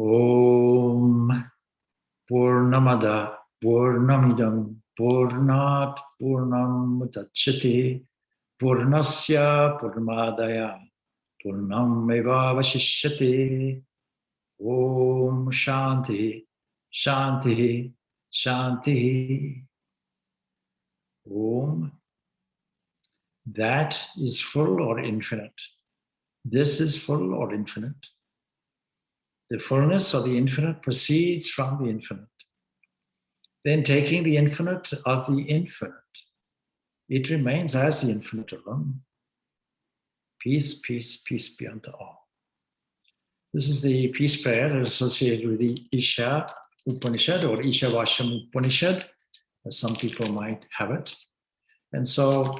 Om Purnamada Purnamidam Purnat Purnam Mudachyate Purnasya Purnamadaya Purnam Eva Vashishyate. Om Shanti Shanti Shanti. Om. That is full or infinite. This is full or infinite. The fullness or the infinite proceeds from the infinite. Then taking the infinite of the infinite, it remains as the infinite alone. Peace, peace, peace be unto all. This is the peace prayer associated with the Isa Upanishad or Isa Upanishad, as some people might have it. And so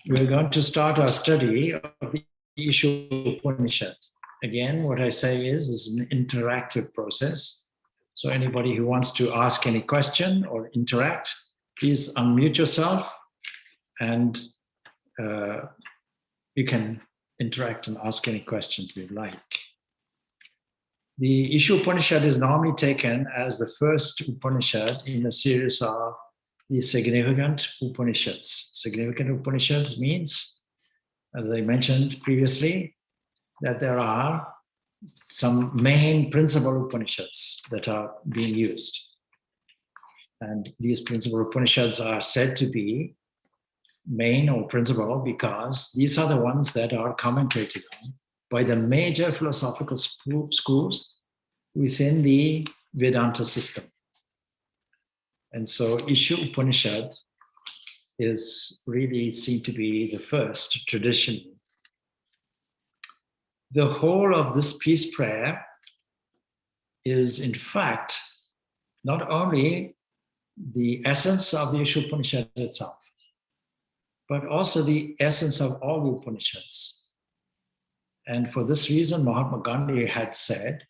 we're going to start our study of the Isa Upanishad. Again, what I say is an interactive process. So anybody who wants to ask any question or interact, please unmute yourself and you can interact and ask any questions you'd like. The Isa Upanishad is normally taken as the first Upanishad in a series of the significant Upanishads. Significant Upanishads means, as I mentioned previously, that there are some main principal Upanishads that are being used. And these principal Upanishads are said to be main or principal because these are the ones that are commentated on by the major philosophical schools within the Vedanta system. And so Isa Upanishad is really seen to be the first tradition. The whole of this peace prayer is, in fact, not only the essence of the Isa Upanishad itself, but also the essence of all the Upanishads. And for this reason, Mahatma Gandhi had said,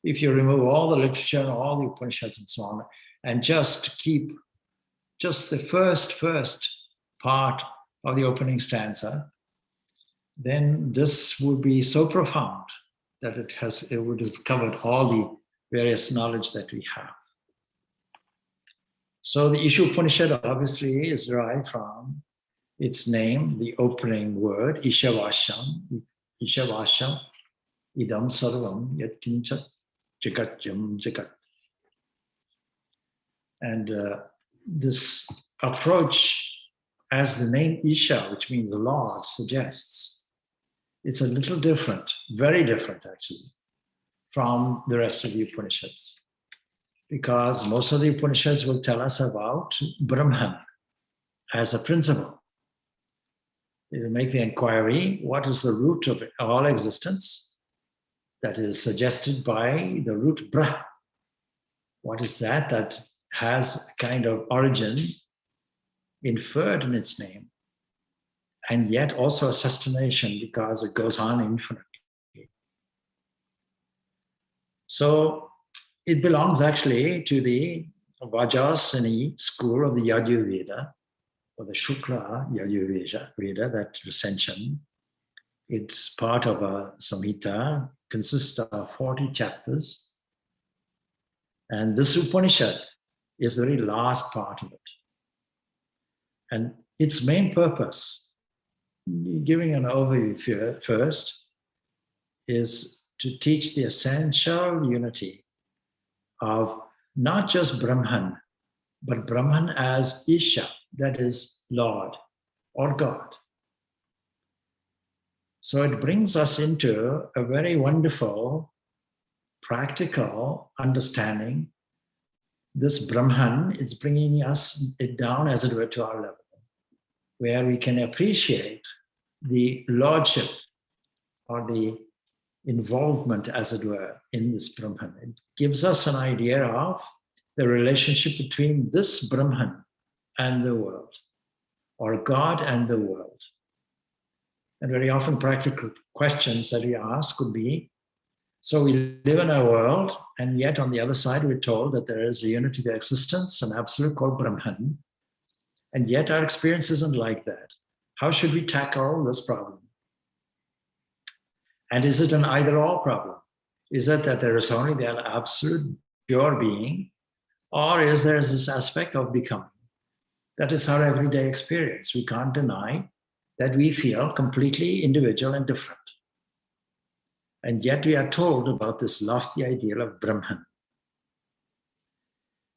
if you remove all the literature, all the Upanishads and so on, and just keep just the first part of the opening stanza, then this would be so profound that it would have covered all the various knowledge that we have. So the Isa Upanishad obviously is derived from its name, the opening word, Isa Vasham, idam sarvam yat kinchat jagatyam jagat. And this approach, as the name Isha, which means Lord, suggests, it's a little different, very different actually, from the rest of the Upanishads. Because most of the Upanishads will tell us about Brahman as a principle. It will make the inquiry, what is the root of all existence? That is suggested by the root Brah. What is that has a kind of origin inferred in its name, and yet also a sustentation because it goes on infinitely. So it belongs actually to the Vajrasani school of the Yajurveda, or the Shukla Yajurveda, that recension. It's part of a Samhita, consists of 40 chapters. And this Upanishad is the very last part of it. And its main purpose, giving an overview first, is to teach the essential unity of not just Brahman, but Brahman as Isha, that is Lord or God. So it brings us into a very wonderful, practical understanding. This Brahman is bringing us it down, as it were, to our level, where we can appreciate the lordship or the involvement, as it were, in this Brahman. It gives us an idea of the relationship between this Brahman and the world, or God and the world. And very often practical questions that we ask could be, so we live in a world, and yet on the other side we're told that there is a unity of existence, an absolute called Brahman, and yet our experience isn't like that. How should we tackle this problem? And is it an either-or problem? Is it that there is only the absolute pure being, or is there this aspect of becoming? That is our everyday experience. We can't deny that we feel completely individual and different. And yet we are told about this lofty ideal of Brahman.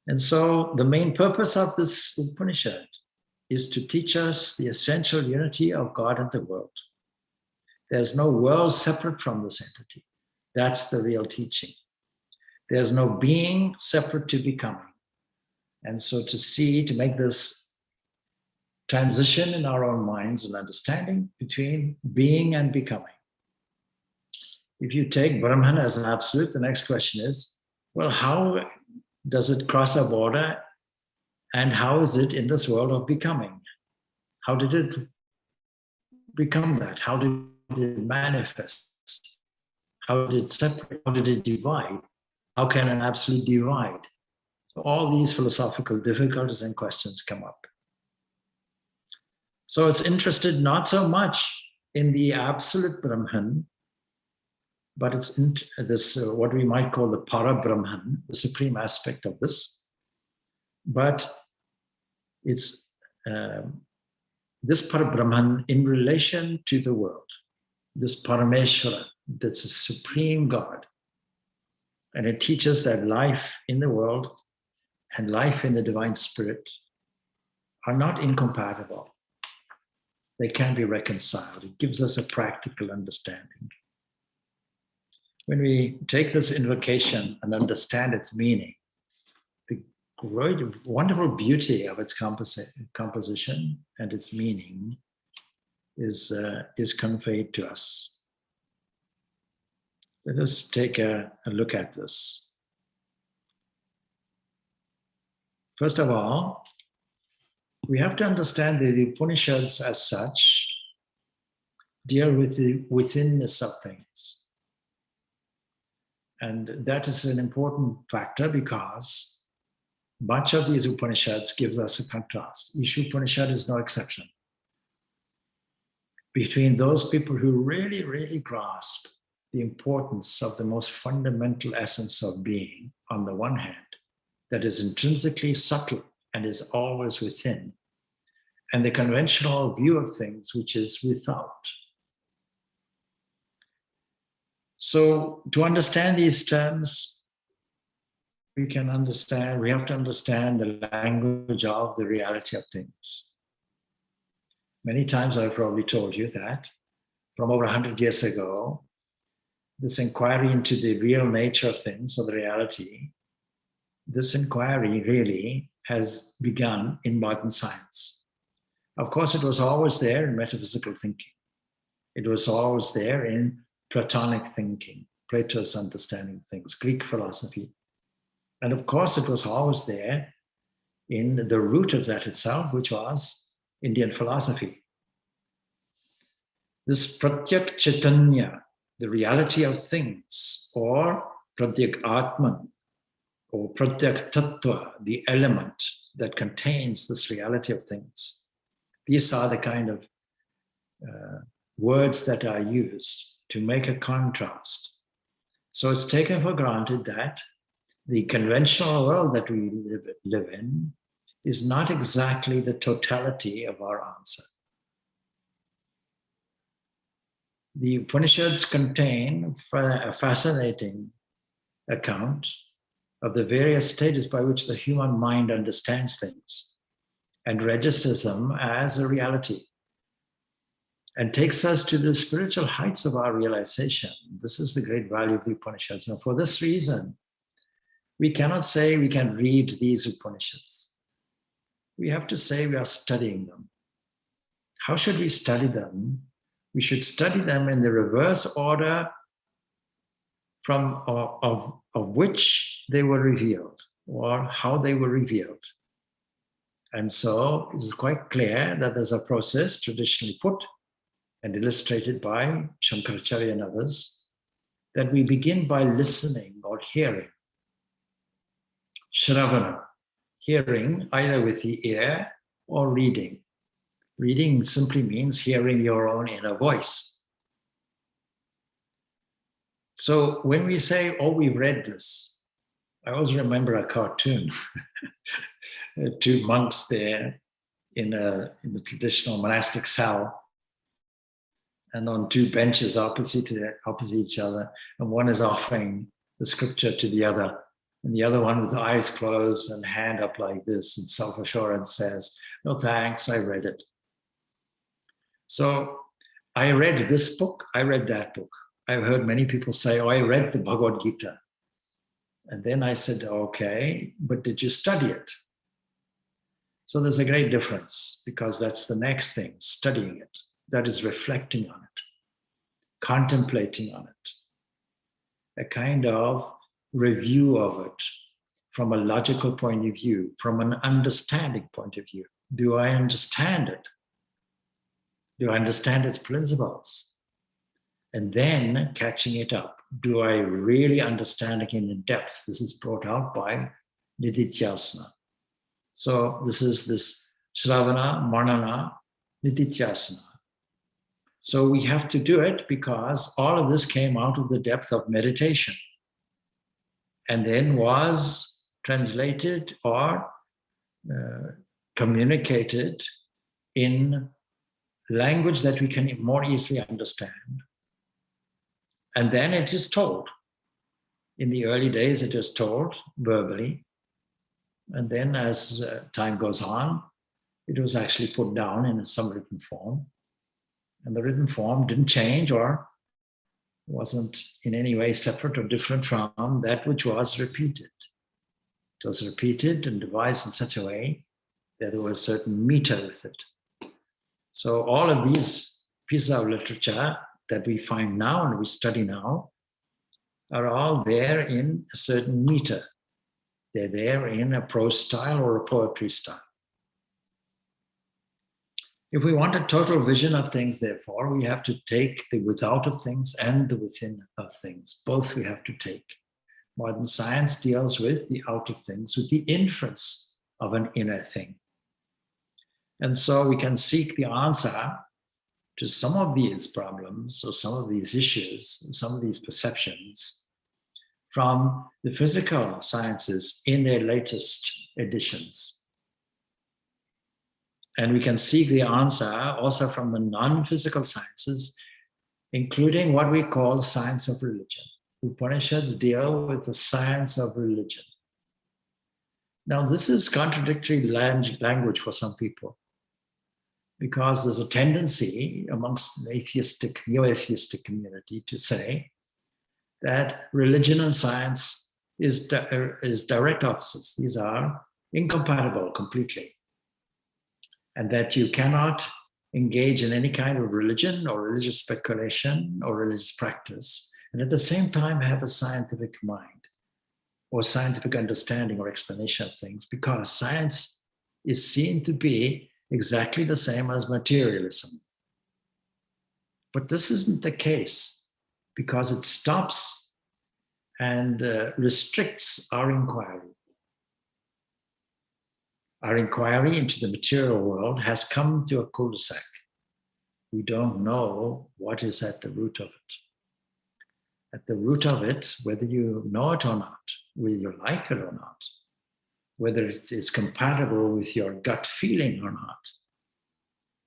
And so the main purpose of this Upanishad is to teach us the essential unity of God and the world. There's no world separate from this entity. That's the real teaching. There's no being separate to becoming. And so to make this transition in our own minds and understanding between being and becoming. If you take Brahman as an absolute, the next question is, well, how does it cross a border, and how is it in this world of becoming? How did it become that? How did it manifest? How did it separate? How did it divide? How can an absolute divide? So all these philosophical difficulties and questions come up. So it's interested not so much in the absolute Brahman, but it's in this, what we might call the para Brahman, the supreme aspect of this. But it's this para Brahman in relation to the world, this Parameshwara, that's a supreme God. And it teaches that life in the world and life in the divine spirit are not incompatible. They can be reconciled. It gives us a practical understanding. When we take this invocation and understand its meaning, the great, wonderful beauty of its composition and its meaning is conveyed to us. Let us take a look at this. First of all, we have to understand that the Upanishads as such deal with the withinness of things. And that is an important factor because much of these Upanishads gives us a contrast. Isa Upanishad is no exception. Between those people who really, really grasp the importance of the most fundamental essence of being, on the one hand, that is intrinsically subtle and is always within, and the conventional view of things, which is without. So to understand these terms, we have to understand the language of the reality of things. Many times I've probably told you that from over 100 years ago, this inquiry into the real nature of things, or the reality, this inquiry really has begun in modern science. Of course, it was always there in metaphysical thinking. It was always there in Platonic thinking, Plato's understanding of things, Greek philosophy. And of course, it was always there in the root of that itself, which was Indian philosophy. This pratyak chaitanya, the reality of things, or pratyak atman, or pratyak tattva, the element that contains this reality of things. These are the kind of words that are used to make a contrast. So it's taken for granted that the conventional world that we live in is not exactly the totality of our answer. The Upanishads contain a fascinating account of the various stages by which the human mind understands things and registers them as a reality, and takes us to the spiritual heights of our realization. This is the great value of the Upanishads. Now, for this reason, we cannot say we can read these Upanishads. We have to say we are studying them. How should we study them? We should study them in the reverse order of which they were revealed, or how they were revealed. And so it is quite clear that there's a process traditionally put and illustrated by Shankaracharya and others, that we begin by listening or hearing. Shravana, hearing either with the ear or reading. Reading simply means hearing your own inner voice. So when we say, oh, we read this, I always remember a cartoon. Two monks there in the traditional monastic cell, and on two benches opposite each other, and one is offering the scripture to the other, and the other one with the eyes closed and hand up like this in self-assurance says, no thanks, I read it. So I read this book, I read that book. I've heard many people say, oh, I read the Bhagavad Gita. And then I said, okay, but did you study it? So there's a great difference, because that's the next thing, studying it. That is reflecting on it, contemplating on it, a kind of review of it from a logical point of view, from an understanding point of view. Do I understand it? Do I understand its principles? And then catching it up. Do I really understand it in depth? This is brought out by Nididhyasana. So this is this Shravana, Manana, Nididhyasana. So we have to do it because all of this came out of the depth of meditation and then was translated or communicated in language that we can more easily understand. And then it is told. In the early days, it is told verbally. And then as time goes on, it was actually put down in some written form. And the written form didn't change or wasn't in any way separate or different from that which was repeated. It was repeated and devised in such a way that there was a certain meter with it. So all of these pieces of literature that we find now and we study now are all there in a certain meter. They're there in a prose style or a poetry style. If we want a total vision of things, therefore, we have to take the without of things and the within of things. Both we have to take. Modern science deals with the out of things, with the inference of an inner thing. And so we can seek the answer to some of these problems or some of these issues, some of these perceptions from the physical sciences in their latest editions. And we can seek the answer also from the non-physical sciences, including what we call science of religion. Upanishads deal with the science of religion. Now, this is contradictory language for some people, because there's a tendency amongst the atheistic, neo-atheistic community to say that religion and science is direct opposites. These are incompatible completely. And that you cannot engage in any kind of religion or religious speculation or religious practice, and at the same time have a scientific mind or scientific understanding or explanation of things, because science is seen to be exactly the same as materialism. But this isn't the case, because it stops and restricts our inquiry. Our inquiry into the material world has come to a cul-de-sac. We don't know what is at the root of it. At the root of it, whether you know it or not, whether you like it or not, whether it is compatible with your gut feeling or not,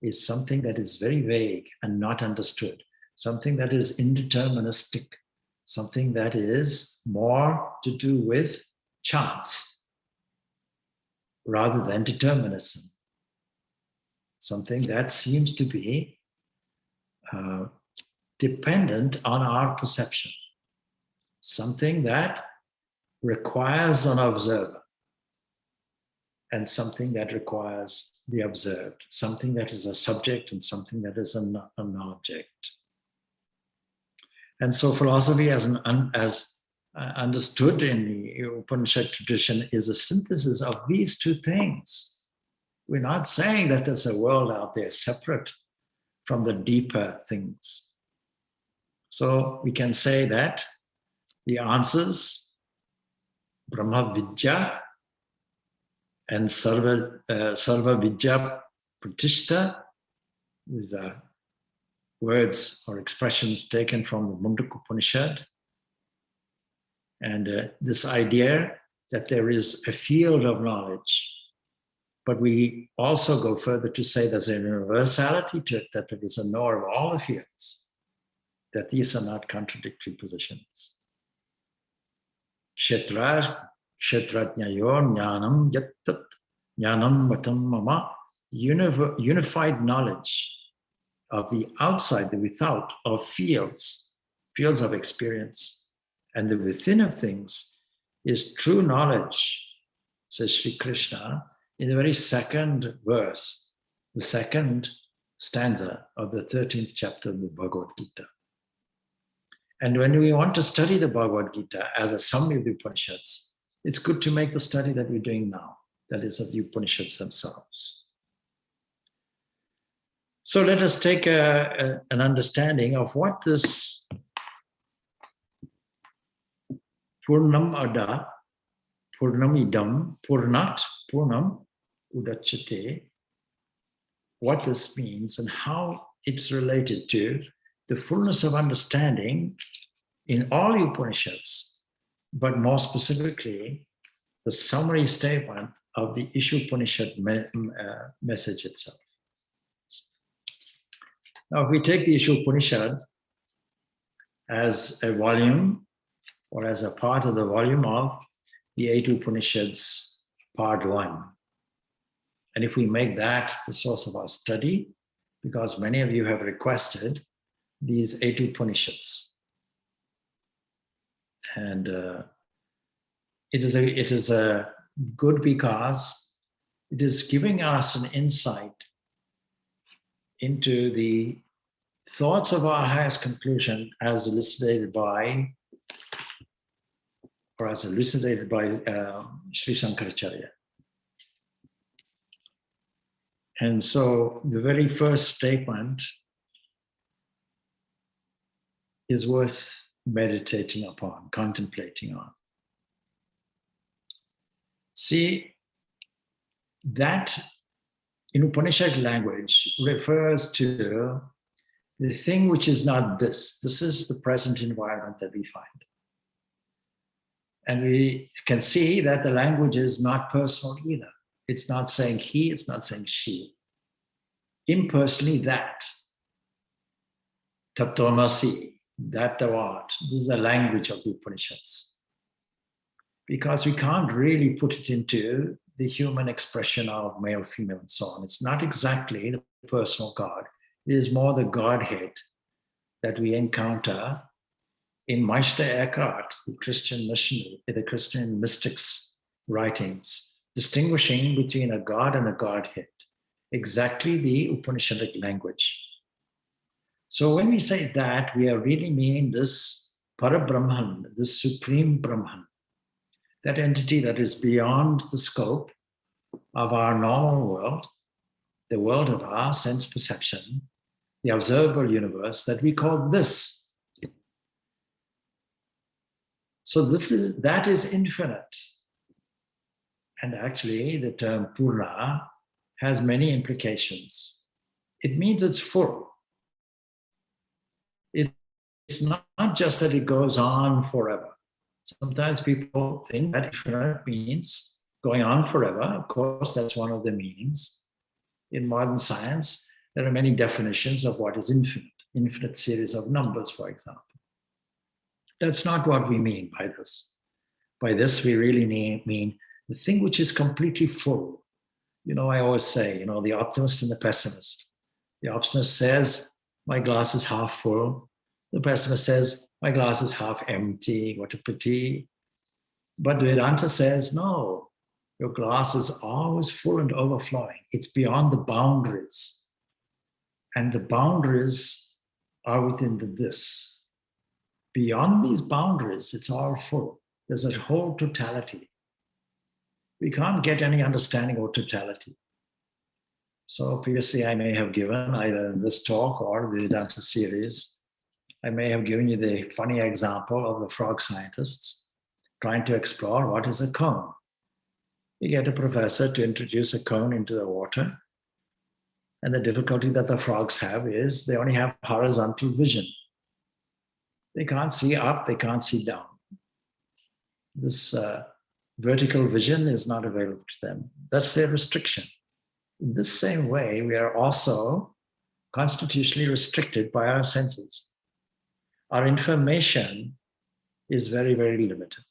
is something that is very vague and not understood, something that is indeterministic, something that is more to do with chance rather than determinism, something that seems to be dependent on our perception, something that requires an observer, and something that requires the observed, something that is a subject and something that is an object. And so philosophy as understood in the Upanishad tradition is a synthesis of these two things. We're not saying that there's a world out there separate from the deeper things. So we can say that the answers, Brahma Vidya and Sarva Vidya Pratishta, these are words or expressions taken from the Mundaka Upanishad, And this idea that there is a field of knowledge, but we also go further to say there's a universality to it, that there is a knower of all the fields, that these are not contradictory positions. Kshetrajnayo jnanam yattat jnanam matam mama, unified knowledge of the outside, the without, of fields of experience, and the within of things is true knowledge, says Sri Krishna in the very second verse, the second stanza of the 13th chapter of the Bhagavad Gita. And when we want to study the Bhagavad Gita as a summary of the Upanishads, it's good to make the study that we're doing now, that is of the Upanishads themselves. So let us take an understanding of what this Purnam Ada, Purnam Idam, Purnat, Purnam Udachyate, what this means and how it's related to the fullness of understanding in all Upanishads, but more specifically, the summary statement of the Isa Upanishad message itself. Now, if we take the Isa Upanishad as a volume or as a part of the volume of the 8 Upanishads, part 1, and if we make that the source of our study, because many of you have requested these 8 Upanishads, and it is a good because it is giving us an insight into the thoughts of our highest conclusion as elucidated by Sri Shankaracharya. And so the very first statement is worth meditating upon, contemplating on. See, that in Upanishad language refers to the thing which is not this. This is the present environment that we find. And we can see that the language is not personal either. It's not saying he, it's not saying she. Impersonally, that. Tattvamasi, that thou art. This is the language of the Upanishads. Because we can't really put it into the human expression of male, female, and so on. It's not exactly the personal God. It is more the Godhead that we encounter in Meister Eckhart, the Christian missionary, the Christian mystics' writings, distinguishing between a God and a Godhead, exactly the Upanishadic language. So when we say that, we are really mean this Parabrahman, this supreme Brahman, that entity that is beyond the scope of our normal world, the world of our sense perception, the observable universe that we call this. So that is infinite. And actually the term Purna has many implications. It means it's full. It's not just that it goes on forever. Sometimes people think that infinite means going on forever. Of course, that's one of the meanings. In modern science, there are many definitions of what is infinite. Infinite series of numbers, for example. That's not what we mean by this. By this, we really mean the thing which is completely full. I always say, the optimist and the pessimist. The optimist says, my glass is half full. The pessimist says, my glass is half empty. What a pity. But Vedanta says, no, your glass is always full and overflowing. It's beyond the boundaries. And the boundaries are within the this. Beyond these boundaries, it's all full. There's a whole totality. We can't get any understanding of totality. So previously I may have given, either in this talk or the Vedanta series, I may have given you the funny example of the frog scientists trying to explore what is a cone. You get a professor to introduce a cone into the water, and the difficulty that the frogs have is they only have horizontal vision. They can't see up, they can't see down. This vertical vision is not available to them. That's their restriction. In this same way, we are also constitutionally restricted by our senses. Our information is very, very limited.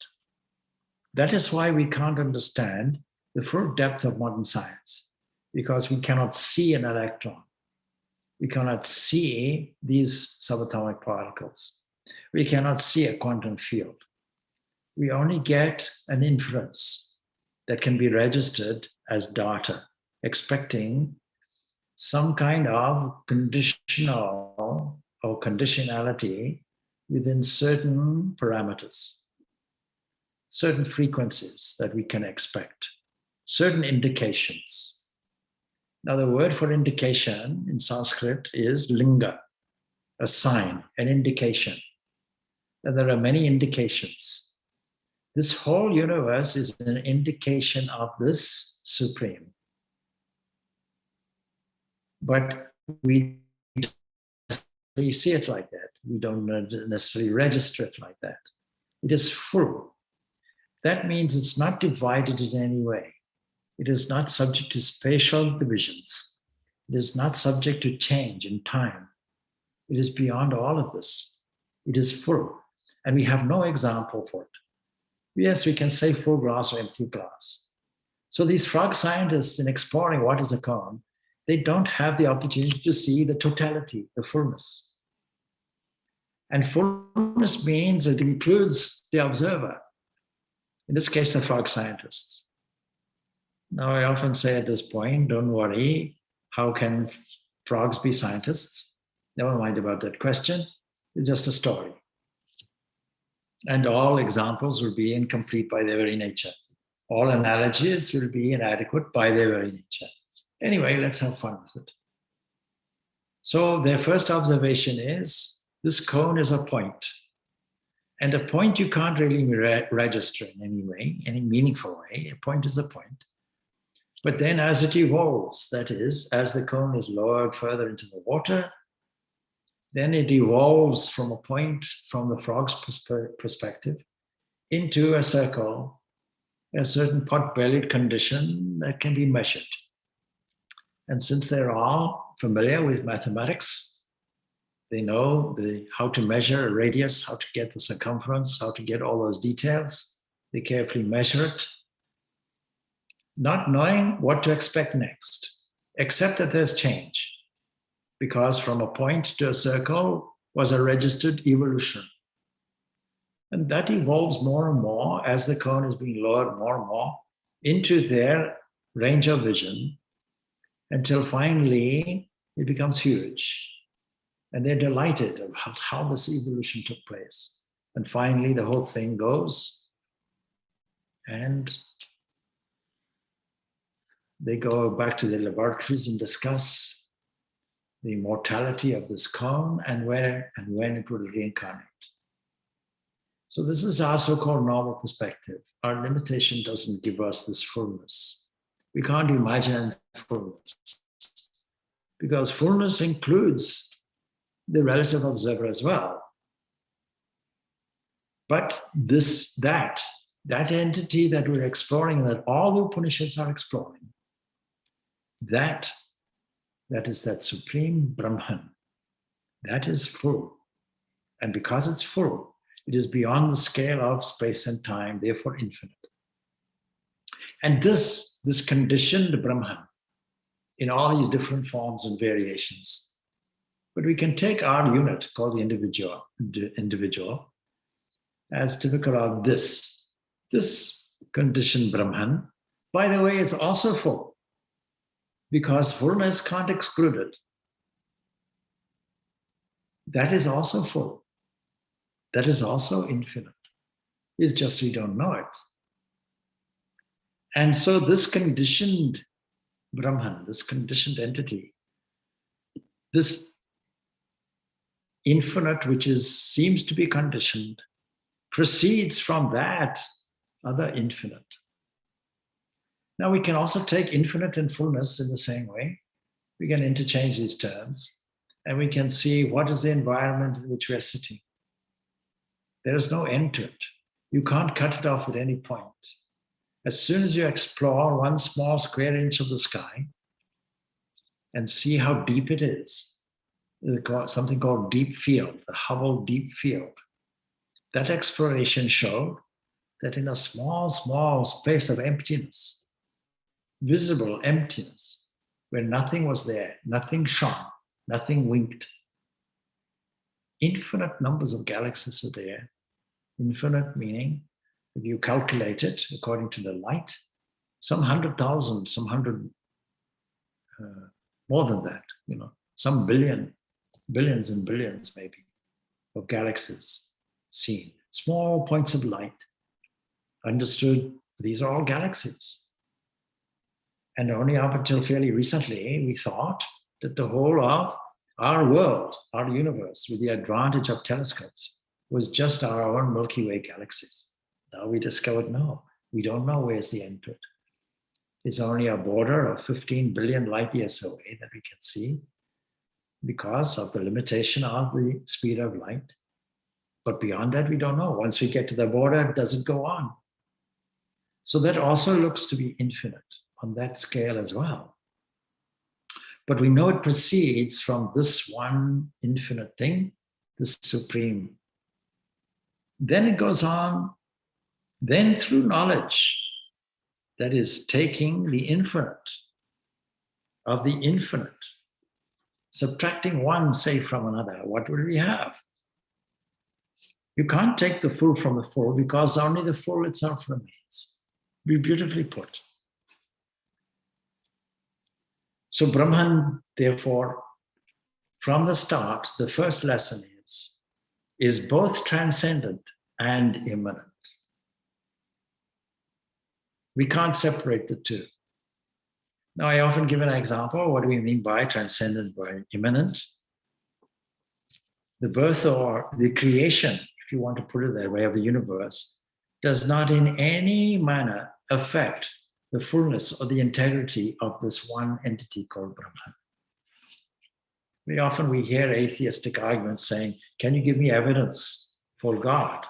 That is why we can't understand the full depth of modern science, because we cannot see an electron. We cannot see these subatomic particles. We cannot see a quantum field. We only get an inference that can be registered as data, expecting some kind of conditional or conditionality within certain parameters, certain frequencies that we can expect, certain indications. Now, the word for indication in Sanskrit is linga, a sign, an indication. And there are many indications. This whole universe is an indication of this Supreme. But we see it like that. We don't necessarily register it like that. It is full. That means it's not divided in any way. It is not subject to spatial divisions. It is not subject to change in time. It is beyond all of this. It is full. And we have no example for it. Yes, we can say full glass or empty glass. So these frog scientists, in exploring what is a cone, they don't have the opportunity to see the totality, the fullness. And fullness means it includes the observer. In this case, the frog scientists. Now, I often say at this point, don't worry, how can frogs be scientists? Never mind about that question. It's just a story. And all examples will be incomplete by their very nature. All analogies will be inadequate by their very nature. Anyway, let's have fun with it. So their first observation is, this cone is a point. And a point you can't really register in any way, any meaningful way. A point is a point. But then as it evolves, that is, as the cone is lowered further into the water, then it evolves from a point, from the frog's perspective, into a circle, a certain pot-bellied condition that can be measured. And since they're all familiar with mathematics, they know how to measure a radius, how to get the circumference, how to get all those details. They carefully measure it, not knowing what to expect next, except that there's change. Because from a point to a circle was a registered evolution. And that evolves more and more as the cone is being lowered more and more into their range of vision, until finally it becomes huge. And they're delighted about how this evolution took place. And finally the whole thing goes, and they go back to their laboratories and discuss the immortality of this cone and where and when it will reincarnate. So this is our so-called normal perspective. Our limitation doesn't give us this fullness. We can't imagine fullness, because fullness includes the relative observer as well. But that entity that we're exploring, that all the Upanishads are exploring, that is that supreme Brahman. That is full. And because it's full, it is beyond the scale of space and time, therefore infinite. And this conditioned Brahman in all these different forms and variations. But we can take our unit called the individual as typical of this conditioned Brahman. By the way, it's also full, because fullness can't exclude it. That is also full. That is also infinite. It's just we don't know it. And so this conditioned Brahman, this conditioned entity, this infinite which seems to be conditioned, proceeds from that other infinite. Now we can also take infinite and fullness in the same way. We can interchange these terms, and we can see what is the environment in which we are sitting. There is no end to it. You can't cut it off at any point. As soon as you explore one small square inch of the sky and see how deep it is, something called deep field, the Hubble deep field, that exploration showed that in a small, small space of emptiness, visible emptiness, where nothing was there, nothing shone, nothing winked, infinite numbers of galaxies were there. Infinite meaning, if you calculate it according to the light, some 100,000, some more than that, some billions and billions maybe of galaxies seen. Small points of light. Understood, these are all galaxies. And only up until fairly recently, we thought that the whole of our world, our universe, with the advantage of telescopes, was just our own Milky Way galaxies. Now we discovered, no, we don't know where's the end to it. It's only a border of 15 billion light years away that we can see because of the limitation of the speed of light. But beyond that, we don't know. Once we get to the border, it doesn't go on. So that also looks to be infinite on that scale as well. But we know it proceeds from this one infinite thing, this supreme. Then it goes on, then through knowledge, that is taking the infinite of the infinite, subtracting one, say, from another, what will we have? You can't take the full from the full because only the full itself remains. Be beautifully put. So Brahman, therefore, from the start, the first lesson is both transcendent and imminent. We can't separate the two. Now, I often give an example. What do we mean by transcendent, by imminent? The birth or the creation, if you want to put it that way, of the universe does not in any manner affect the fullness or the integrity of this one entity called Brahman. Very often we hear atheistic arguments saying, can you give me evidence for God?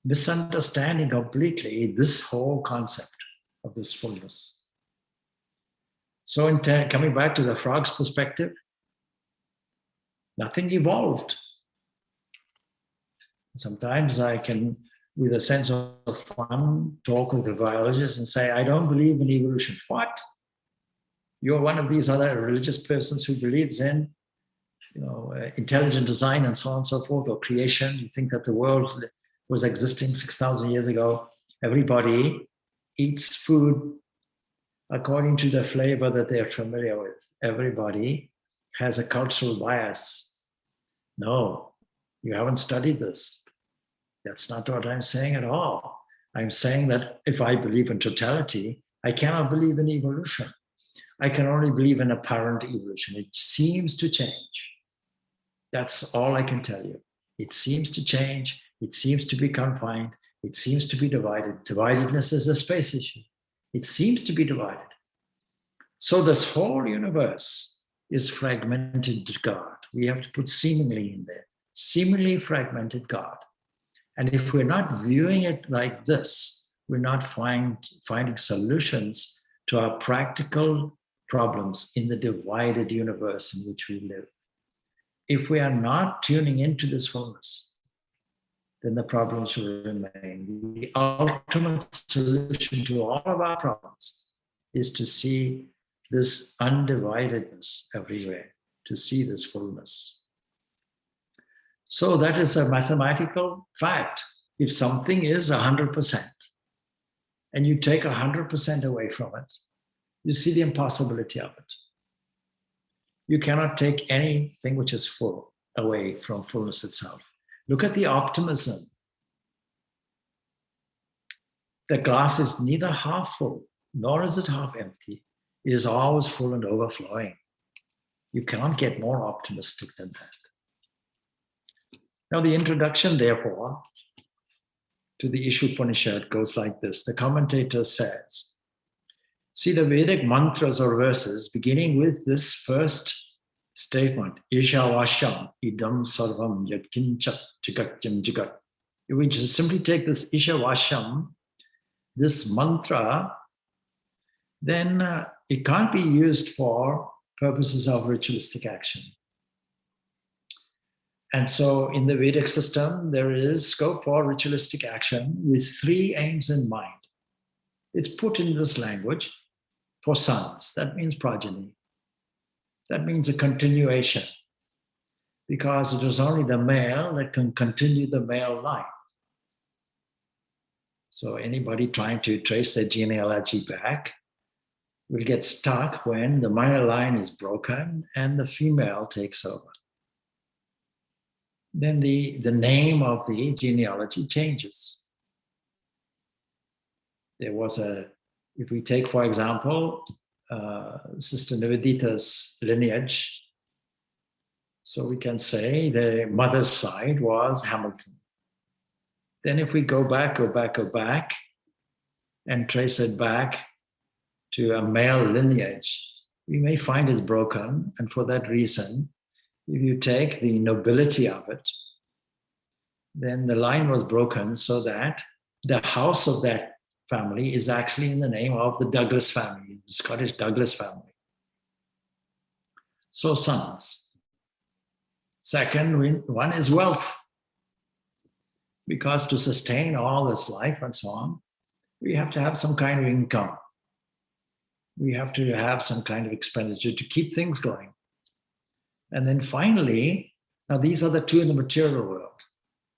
Misunderstanding completely this whole concept of this fullness. So coming back to the frog's perspective, nothing evolved. Sometimes I can, with a sense of fun, talk with a biologist and say, I don't believe in evolution. What? You're one of these other religious persons who believes in, intelligent design and so on and so forth, or creation. You think that the world was existing 6,000 years ago. Everybody eats food according to the flavor that they're familiar with. Everybody has a cultural bias. No, you haven't studied this. That's not what I'm saying at all. I'm saying that if I believe in totality, I cannot believe in evolution. I can only believe in apparent evolution. It seems to change. That's all I can tell you. It seems to change. It seems to be confined. It seems to be divided. Dividedness is a space issue. It seems to be divided. So this whole universe is fragmented God. We have to put seemingly in there. Seemingly fragmented God. And if we're not viewing it like this, we're not finding solutions to our practical problems in the divided universe in which we live. If we are not tuning into this fullness, then the problems will remain. The ultimate solution to all of our problems is to see this undividedness everywhere, to see this fullness. So that is a mathematical fact. If something is 100%, and you take 100% away from it, you see the impossibility of it. You cannot take anything which is full away from fullness itself. Look at the optimism. The glass is neither half full, nor is it half empty. It is always full and overflowing. You cannot get more optimistic than that. Now, the introduction, therefore, to the Isa Upanishad goes like this. The commentator says, see the Vedic mantras or verses beginning with this first statement, Isha Vasham idam sarvam yatkincha chikatyam jagat. If we just simply take this Isha Vasham, this mantra, then it can't be used for purposes of ritualistic action. And so in the Vedic system, there is scope for ritualistic action with 3 aims in mind. It's put in this language for sons. That means progeny. That means a continuation, because it is only the male that can continue the male line. So anybody trying to trace their genealogy back will get stuck when the male line is broken and the female takes over. Then the name of the genealogy changes. There was if we take, for example, Sister Nivedita's lineage, so we can say the mother's side was Hamilton. Then if we go back, and trace it back to a male lineage, we may find it's broken. And for that reason, if you take the nobility of it, then the line was broken so that the house of that family is actually in the name of the Douglas family, the Scottish Douglas family. So sons. Second one is wealth. Because to sustain all this life and so on, we have to have some kind of income. We have to have some kind of expenditure to keep things going. And then finally, now these are the 2 in the material world.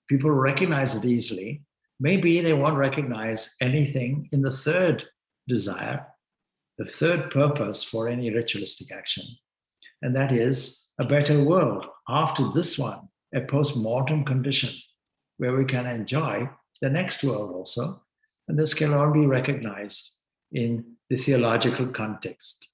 People recognize it easily. Maybe they won't recognize anything in the 3rd desire, the 3rd purpose for any ritualistic action. And that is a better world after this one, a post-mortem condition where we can enjoy the next world also. And this can all be recognized in the theological context.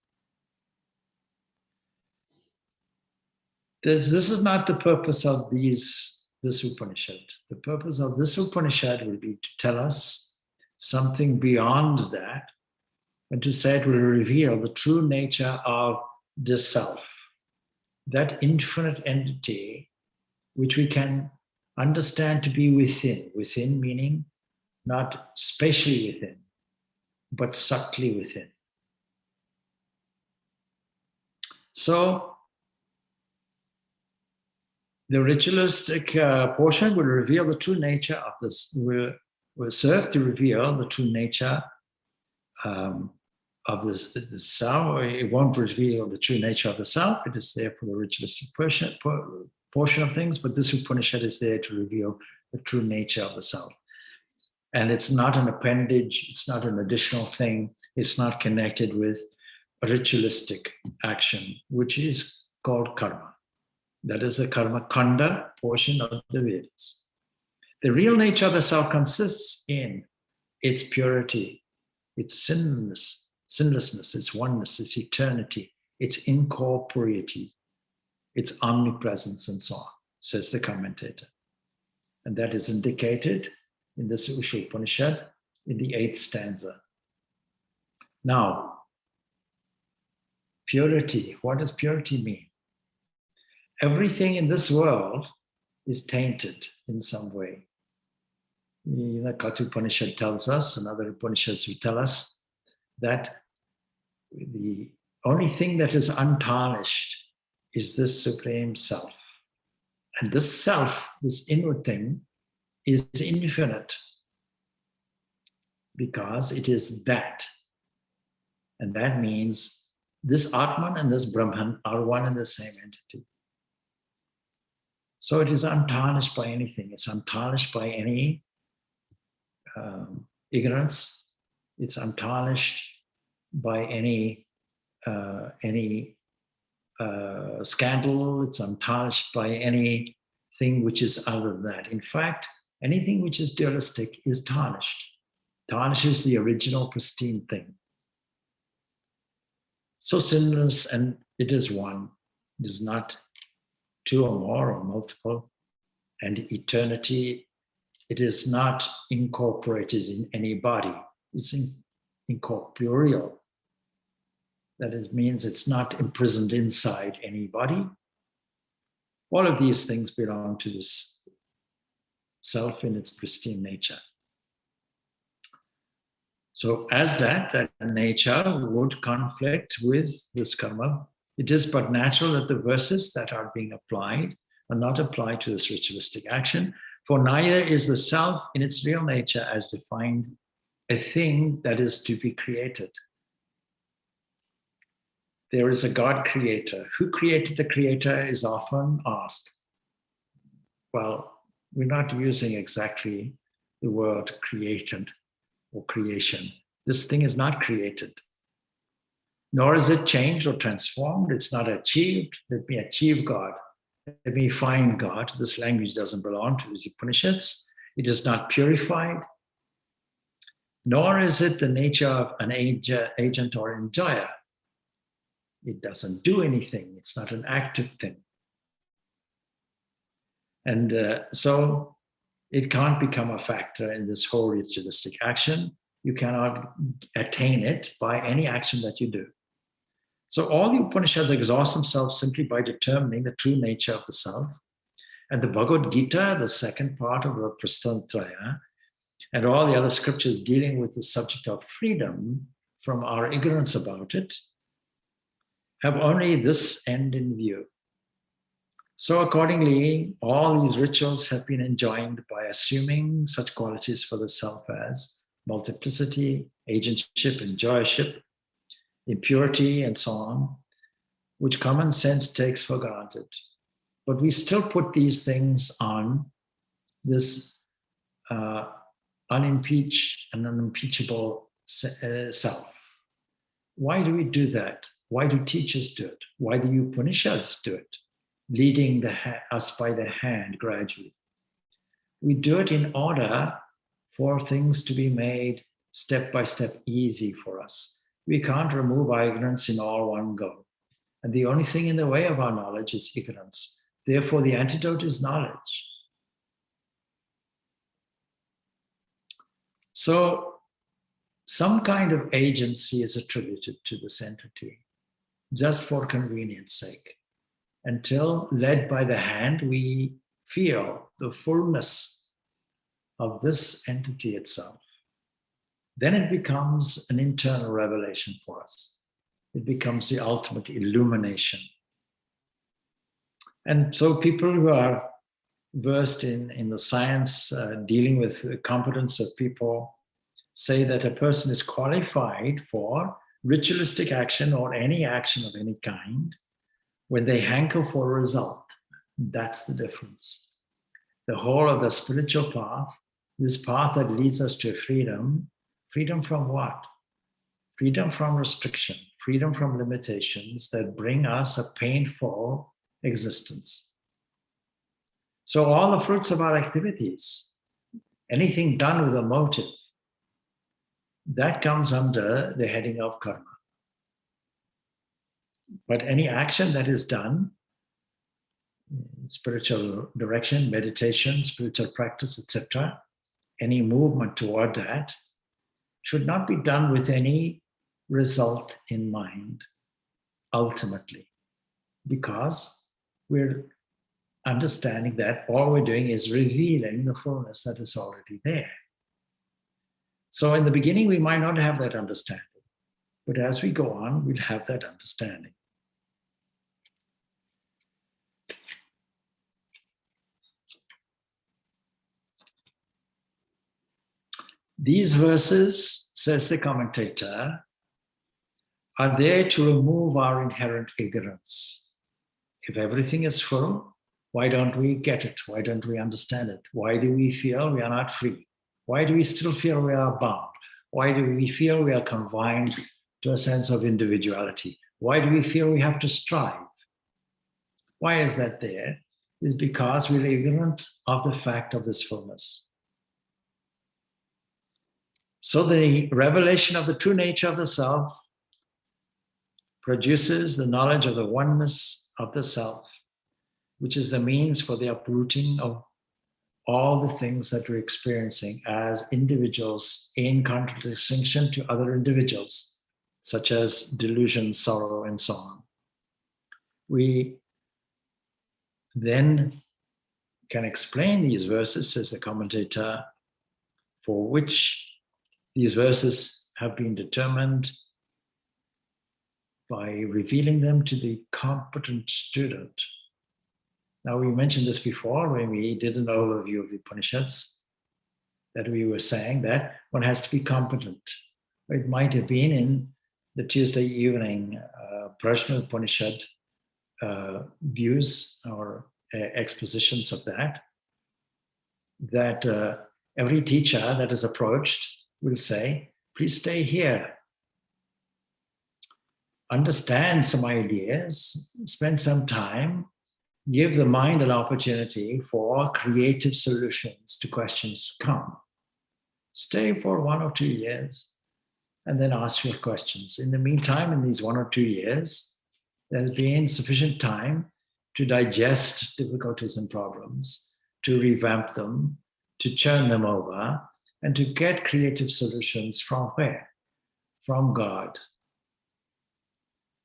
This is not the purpose of this Upanishad. The purpose of this Upanishad will be to tell us something beyond that, and to say it will reveal the true nature of the self, that infinite entity which we can understand to be within. Within meaning not spatially within, but subtly within. So the ritualistic portion will reveal the true nature of this, will serve to reveal the true nature of this self. It won't reveal the true nature of the self. It is there for the ritualistic portion of things, but this Upanishad is there to reveal the true nature of the self. And it's not an appendage, it's not an additional thing, it's not connected with a ritualistic action, which is called karma. That is the karma kanda portion of the Vedas. The real nature of the self consists in its purity, its sinlessness, its oneness, its eternity, its incorporeity, its omnipresence, and so on, says the commentator. And that is indicated in this Isa Upanishad in the 8th stanza. Now, purity, what does purity mean? Everything in this world is tainted in some way. The Katha Upanishad tells us, and other Upanishads will tell us, that the only thing that is untarnished is this Supreme Self. And this self, this inward thing, is infinite because it is that. And that means this Atman and this Brahman are one and the same entity. So it is untarnished by anything. It's untarnished by any ignorance. It's untarnished by any scandal. It's untarnished by anything which is other than that. In fact, anything which is dualistic is tarnished. Tarnishes the original pristine thing. So sinless, and it is one. It is not 2 or more or multiple. And eternity, it is not incorporated in any body. It's incorporeal. That means it's not imprisoned inside any body. All of these things belong to this self in its pristine nature. So as that nature would conflict with this karma, it is but natural that the verses that are being applied are not applied to this ritualistic action, for neither is the self in its real nature as defined a thing that is to be created. There is a God creator. Who created the creator is often asked. Well, we're not using exactly the word created or creation. This thing is not created, nor is it changed or transformed. It's not achieved. Let me achieve God. Let me find God. This language doesn't belong to the Upanishads. It is not purified, nor is it the nature of an agent or enjoyer. It doesn't do anything. It's not an active thing. And so it can't become a factor in this whole ritualistic action. You cannot attain it by any action that you do. So all the Upanishads exhaust themselves simply by determining the true nature of the self. And the Bhagavad Gita, the second part of the Prastantraya, and all the other scriptures dealing with the subject of freedom from our ignorance about it, have only this end in view. So accordingly, all these rituals have been enjoined by assuming such qualities for the self as multiplicity, agentship, enjoyership, impurity, and so on, which common sense takes for granted. But we still put these things on this unimpeached and unimpeachable self. Why do we do that? Why do teachers do it? Why do Upanishads do it? Leading us by the hand gradually. We do it in order for things to be made step by step easy for us. We can't remove our ignorance in all one go. And the only thing in the way of our knowledge is ignorance. Therefore, the antidote is knowledge. So, some kind of agency is attributed to this entity, just for convenience sake. Until, led by the hand, we feel the fullness of this entity itself. Then it becomes an internal revelation for us. It becomes the ultimate illumination. And so people who are versed in the science dealing with the competence of people say that a person is qualified for ritualistic action or any action of any kind when they hanker for a result. That's the difference. The whole of the spiritual path, this path that leads us to freedom, freedom from what? Freedom from restriction, freedom from limitations that bring us a painful existence. So all the fruits of our activities, anything done with a motive, that comes under the heading of karma. But any action that is done, spiritual direction, meditation, spiritual practice, etc., any movement toward that should not be done with any result in mind, ultimately, because we're understanding that all we're doing is revealing the fullness that is already there. So in the beginning, we might not have that understanding, but as we go on, we'll have that understanding. These verses, says the commentator, are there to remove our inherent ignorance. If everything is full, why don't we get it? Why don't we understand it? Why do we feel we are not free? Why do we still feel we are bound? Why do we feel we are confined to a sense of individuality? Why do we feel we have to strive? Why is that there? It's because we're ignorant of the fact of this fullness. So the revelation of the true nature of the self produces the knowledge of the oneness of the self, which is the means for the uprooting of all the things that we're experiencing as individuals in contradistinction to other individuals, such as delusion, sorrow, and so on. We then can explain these verses, says the commentator, for which these verses have been determined by revealing them to the competent student. Now, we mentioned this before when we did an overview of the Upanishads, that we were saying that one has to be competent. It might have been in the Tuesday evening Prajna Upanishad views or expositions of that every teacher that is approached will say, please stay here. Understand some ideas, spend some time, give the mind an opportunity for creative solutions to questions to come. Stay for 1 or 2 years and then ask your questions. In the meantime, in these 1 or 2 years, there's been sufficient time to digest difficulties and problems, to revamp them, to churn them over, and to get creative solutions from where? From God.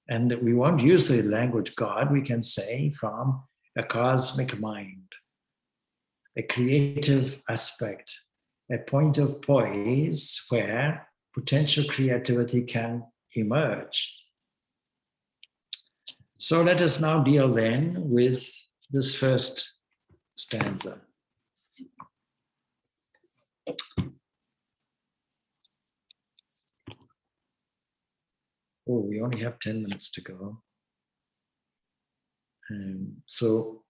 And we won't use the language God, we can say from a cosmic mind, a creative aspect, a point of poise where potential creativity can emerge. So let us now deal then with this first stanza. Oh, we only have 10 minutes to go. So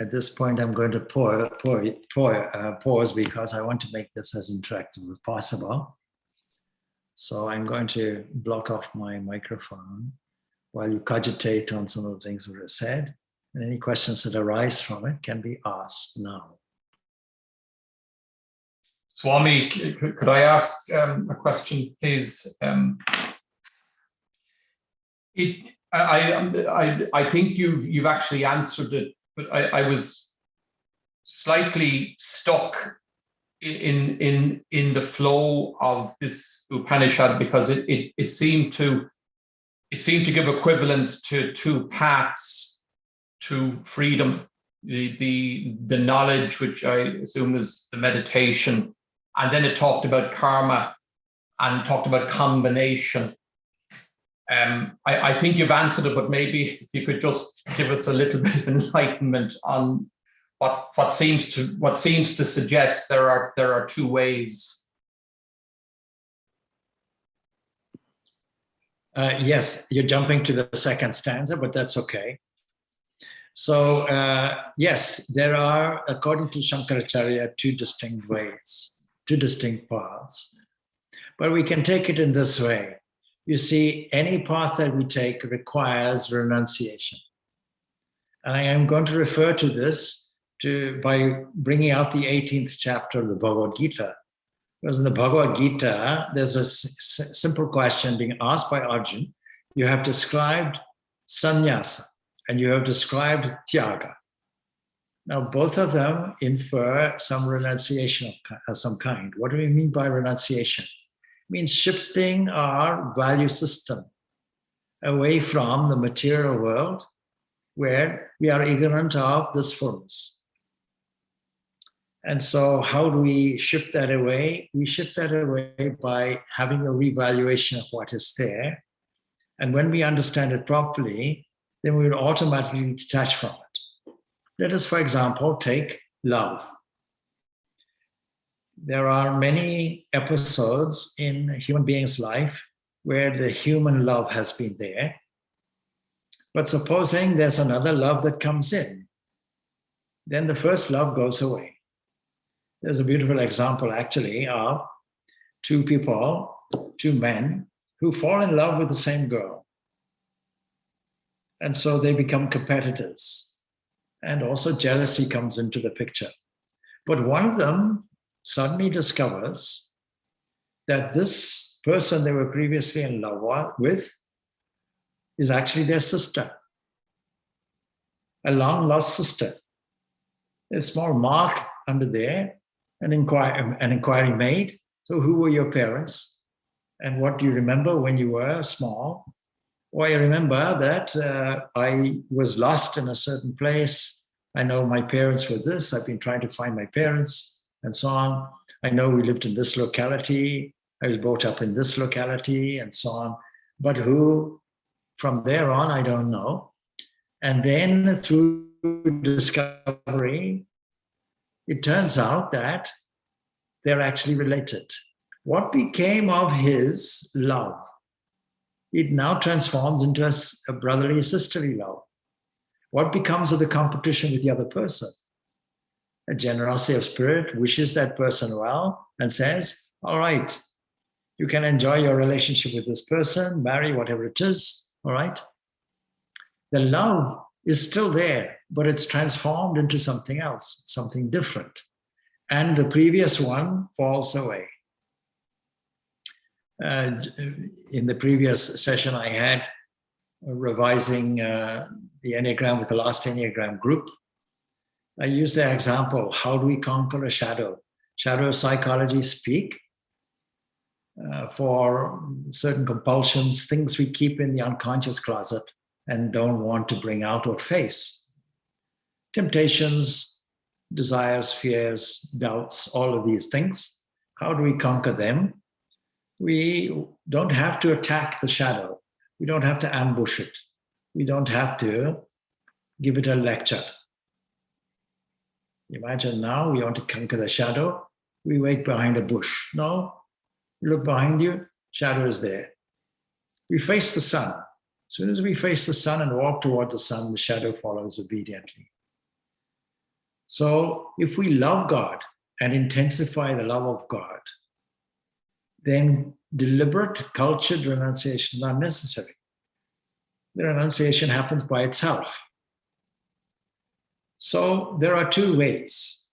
at this point, I'm going to pause because I want to make this as interactive as possible. So I'm going to block off my microphone while you cogitate on some of the things that are said. And any questions that arise from it can be asked now. Swami, could I ask a question, please? I think you've actually answered it, but I was slightly stuck in the flow of this Upanishad because it seemed to give equivalence to 2 paths to freedom: the knowledge, which I assume is the meditation, and then it talked about karma and talked about combination. I think you've answered it, but maybe if you could just give us a little bit of enlightenment on what seems to suggest there are 2 ways. Yes, you're jumping to the second stanza, but that's okay. So yes, there are, according to Shankaracharya, 2 distinct ways, 2 distinct paths. But we can take it in this way. You see, any path that we take requires renunciation. And I am going to refer to this by bringing out the 18th chapter of the Bhagavad Gita. Because in the Bhagavad Gita, there's a simple question being asked by Arjuna. You have described sannyasa and you have described tyaga. Now, both of them infer some renunciation of some kind. What do we mean by renunciation? It means shifting our value system away from the material world where we are ignorant of this fullness. And so how do we shift that away? We shift that away by having a revaluation of what is there. And when we understand it properly, then we will automatically detach from it. Let us, for example, take love. There are many episodes in a human being's life where the human love has been there. But supposing there's another love that comes in, then the first love goes away. There's a beautiful example, actually, of 2 people, 2 men, who fall in love with the same girl. And so they become competitors. And also jealousy comes into the picture. But one of them suddenly discovers that this person they were previously in love with is actually their sister, a long-lost sister. A small mark under there, an inquiry made. So who were your parents? And what do you remember when you were small? Or I remember that I was lost in a certain place I know my parents were this. I've been trying to find my parents and so on. I know we lived in this locality. I was brought up in this locality and so on. But who from there on, I don't know. And then through discovery, it turns out that they're actually related. What became of his love? It now transforms into a brotherly, sisterly love. What becomes of the competition with the other person? A generosity of spirit wishes that person well and says, all right, you can enjoy your relationship with this person, marry, whatever it is, all right? The love is still there, but it's transformed into something else, something different. And the previous one falls away. In the previous session I had, revising the Enneagram with the last Enneagram group, I used the example, how do we conquer a shadow? Shadow psychology speak for certain compulsions, things we keep in the unconscious closet and don't want to bring out or face. Temptations, desires, fears, doubts, all of these things. How do we conquer them? We don't have to attack the shadow. We don't have to ambush it. We don't have to give it a lecture. Imagine now we want to conquer the shadow. We wait behind a bush. No, you look behind you, shadow is there. We face the sun. As soon as we face the sun and walk toward the sun, the shadow follows obediently. So if we love God and intensify the love of God, then deliberate, cultured renunciations are necessary. The renunciation happens by itself. So there are two ways.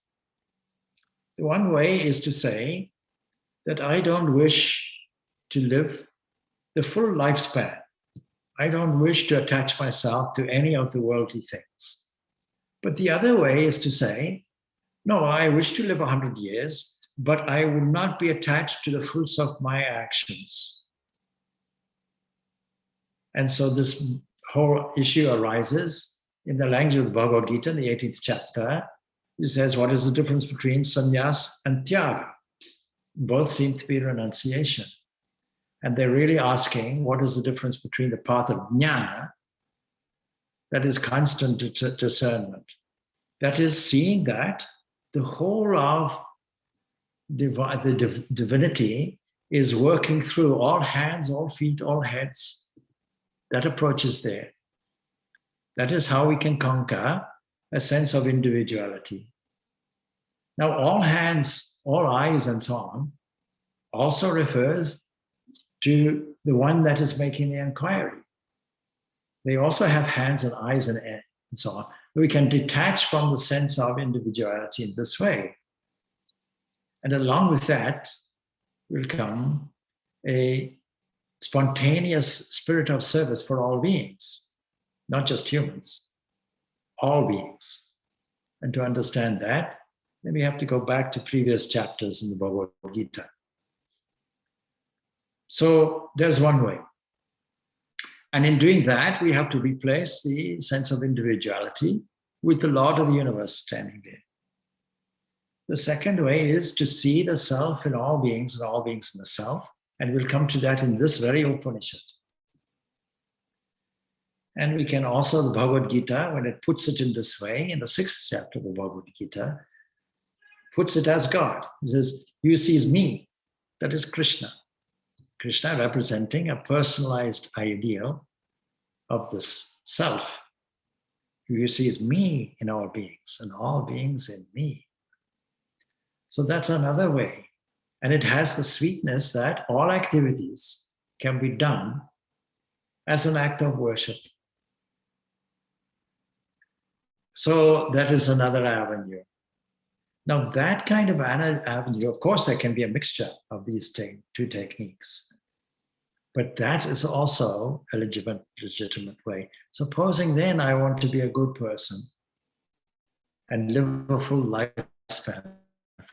The one way is to say that I don't wish to live the full lifespan. I don't wish to attach myself to any of the worldly things. But the other way is to say, no, I wish to live 100 years, but I will not be attached to the fruits of my actions. And so this whole issue arises in the language of the Bhagavad Gita in the 18th chapter. It says, what is the difference between sannyas and tyaga? Both seem to be renunciation. And they're really asking, what is the difference between the path of jnana, that is constant discernment, that is seeing that the whole of the divinity is working through all hands, all feet, all heads. That approach is there. That is how we can conquer a sense of individuality. Now, all hands, all eyes, and so on also refers to the one that is making the inquiry. They also have hands and eyes and so on. We can detach from the sense of individuality in this way. And along with that will come a spontaneous spirit of service for all beings, not just humans, all beings. And to understand that, then we have to go back to previous chapters in the Bhagavad Gita. So there's one way. And in doing that, we have to replace the sense of individuality with the Lord of the universe standing there. The second way is to see the self in all beings and all beings in the self. And we'll come to that in this very Upanishad. And we can also, the Bhagavad Gita, when it puts it in this way, in the 6th chapter of the Bhagavad Gita, puts it as God. It says, you sees me, that is Krishna. Krishna representing a personalized ideal of this self. You sees me in all beings and all beings in me. So that's another way. And it has the sweetness that all activities can be done as an act of worship. So that is another avenue. Now, that kind of avenue, of course, there can be a mixture of these two techniques. But that is also a legitimate way. Supposing then I want to be a good person and live a full lifespan.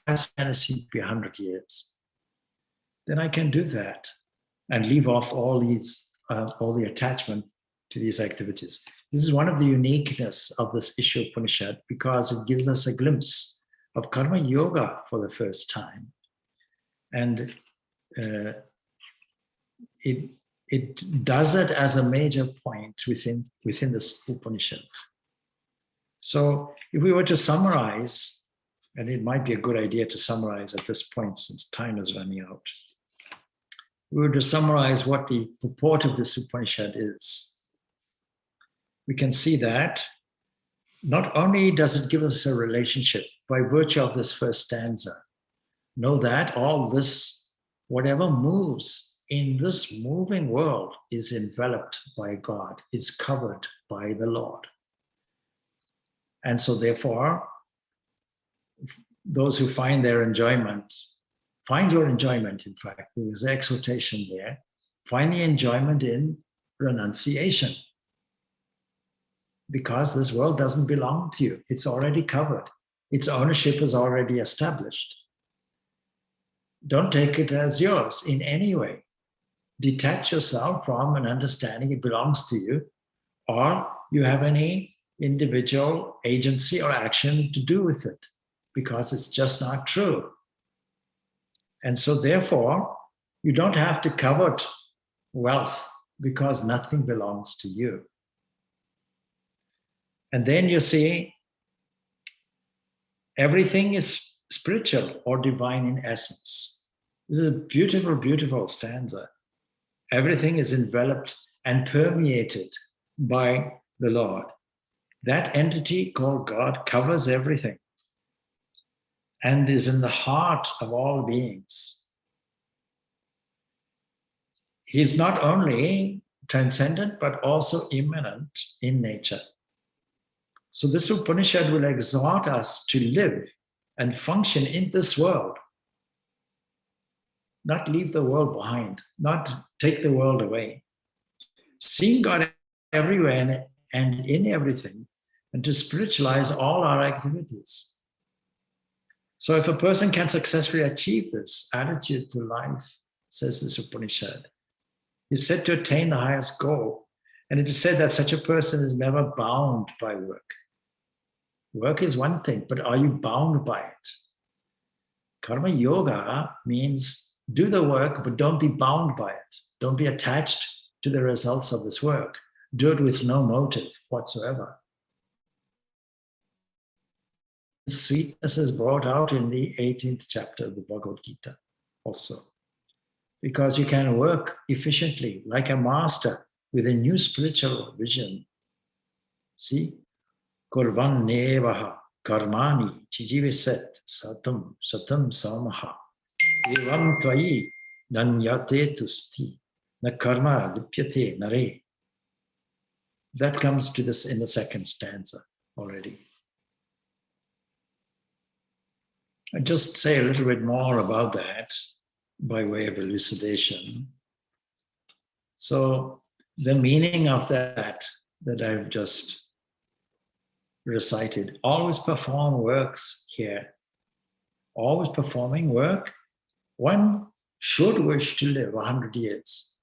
Lifespan seems to be 100 years. Then I can do that and leave off all the attachment to these activities. This is one of the uniqueness of this Isa Upanishad, because it gives us a glimpse of karma yoga for the first time. And it does it as a major point within this Upanishad. So if we were to summarize, and it might be a good idea to summarize at this point since time is running out, we were to summarize what the purport of this Upanishad is. We can see that not only does it give us a relationship by virtue of this first stanza, know that all this, whatever moves in this moving world, is enveloped by God, is covered by the Lord. And so therefore, those who find their enjoyment, find your enjoyment, in fact, there's an exhortation there, find the enjoyment in renunciation. Because this world doesn't belong to you. It's already covered. Its ownership is already established. Don't take it as yours in any way. Detach yourself from an understanding it belongs to you, or you have any individual agency or action to do with it, because it's just not true. And so therefore, you don't have to covet wealth because nothing belongs to you. And then you see, everything is spiritual or divine in essence. This is a beautiful, beautiful stanza. Everything is enveloped and permeated by the Lord. That entity called God covers everything and is in the heart of all beings. He's not only transcendent, but also imminent in nature. So this Upanishad will exhort us to live and function in this world, not leave the world behind, not take the world away. Seeing God everywhere and in everything, and to spiritualize all our activities. So if a person can successfully achieve this attitude to life, says this Upanishad, he's said to attain the highest goal. And it is said that such a person is never bound by work. Work is one thing, but are you bound by it? Karma yoga means do the work, but don't be bound by it. Don't be attached to the results of this work. Do it with no motive whatsoever. Sweetness is brought out in the 18th chapter of the Bhagavad Gita also. Because you can work efficiently like a master with a new spiritual vision. See? Kurvan nevaha karmani chijiviset satam samaha evam tvayi nanyate tusti na karma lipyate nare. That comes to this in the second stanza already. I'll just say a little bit more about that by way of elucidation. So the meaning of that I've just recited, always perform works here. Always performing work. One should wish to live 100 years.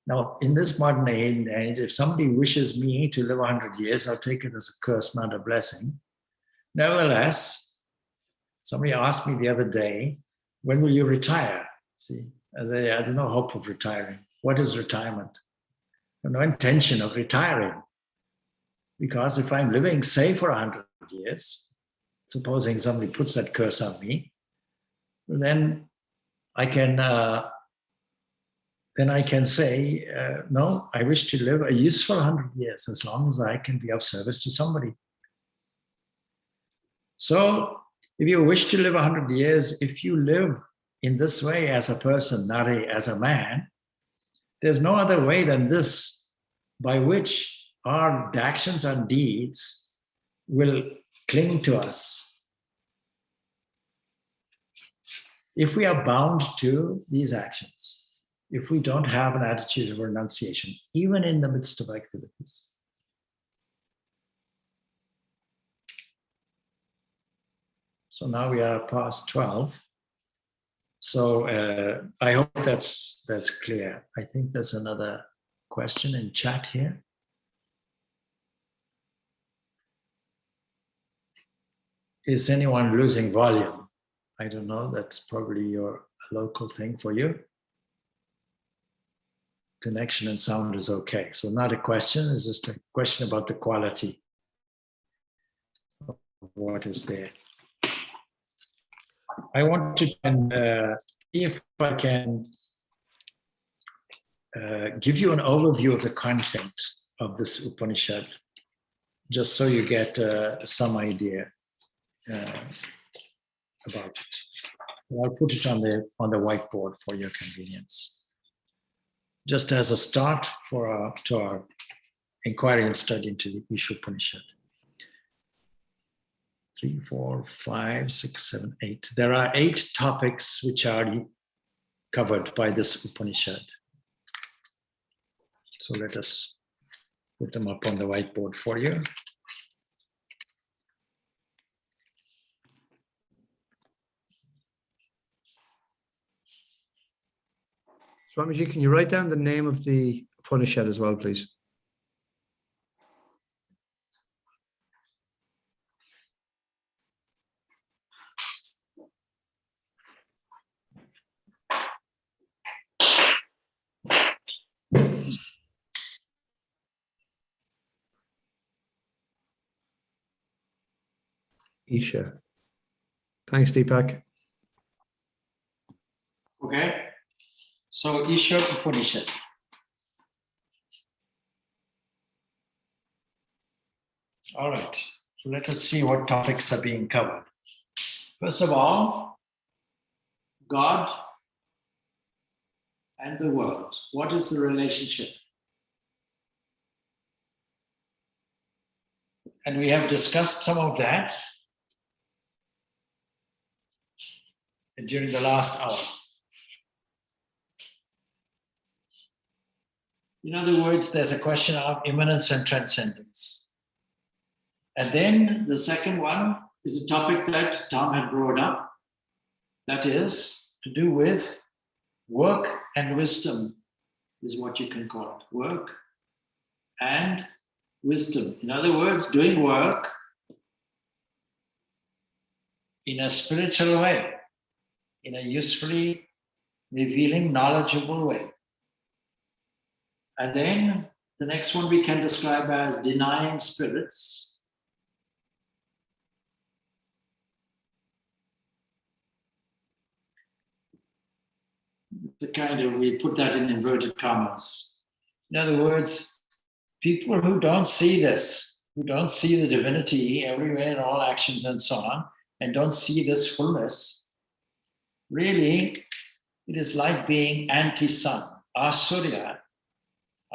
Now, in this modern age, if somebody wishes me to live 100 years, I'll take it as a curse, not a blessing. Nevertheless, somebody asked me the other day, when will you retire? See, there's no hope of retiring. What is retirement? I have no intention of retiring. Because if I'm living, say, for 100 years, supposing somebody puts that curse on me, then I can say, no, I wish to live a useful 100 years as long as I can be of service to somebody. So if you wish to live 100 years, if you live in this way as a person, not as a man, there's no other way than this by which our actions and deeds will cling to us. If we are bound to these actions, if we don't have an attitude of renunciation, even in the midst of activities. So now we are past 12. So I hope that's clear. I think there's another question in chat here. Is anyone losing volume? I don't know, that's probably your local thing for you. Connection and sound is okay. So not a question, it's just a question about the quality of what is there. I want to see if I can give you an overview of the content of this Upanishad, just so you get some idea about it. I'll put it on the whiteboard for your convenience, just as a start to our inquiry and study into the Isa Upanishad. 3, 4, 5, 6, 7, 8. There are 8 topics which are covered by this Upanishad. So let us put them up on the whiteboard for you. Swamiji, can you write down the name of the Upanishad as well, please? Isha. Thanks, Deepak. Okay. So Isa Upanishad. All right. So let us see what topics are being covered. First of all, God and the world. What is the relationship? And we have discussed some of that during the last hour. In other words, there's a question of immanence and transcendence. And then the second one is a topic that Tom had brought up, that is to do with work and wisdom, is what you can call it. Work and wisdom. In other words, doing work in a spiritual way, in a usefully revealing, knowledgeable way. And then the next one we can describe as denying spirits. The kind of, we put that in inverted commas. In other words, people who don't see this, who don't see the divinity everywhere in all actions and so on, and don't see this fullness, really, it is like being anti-sun. Asurya,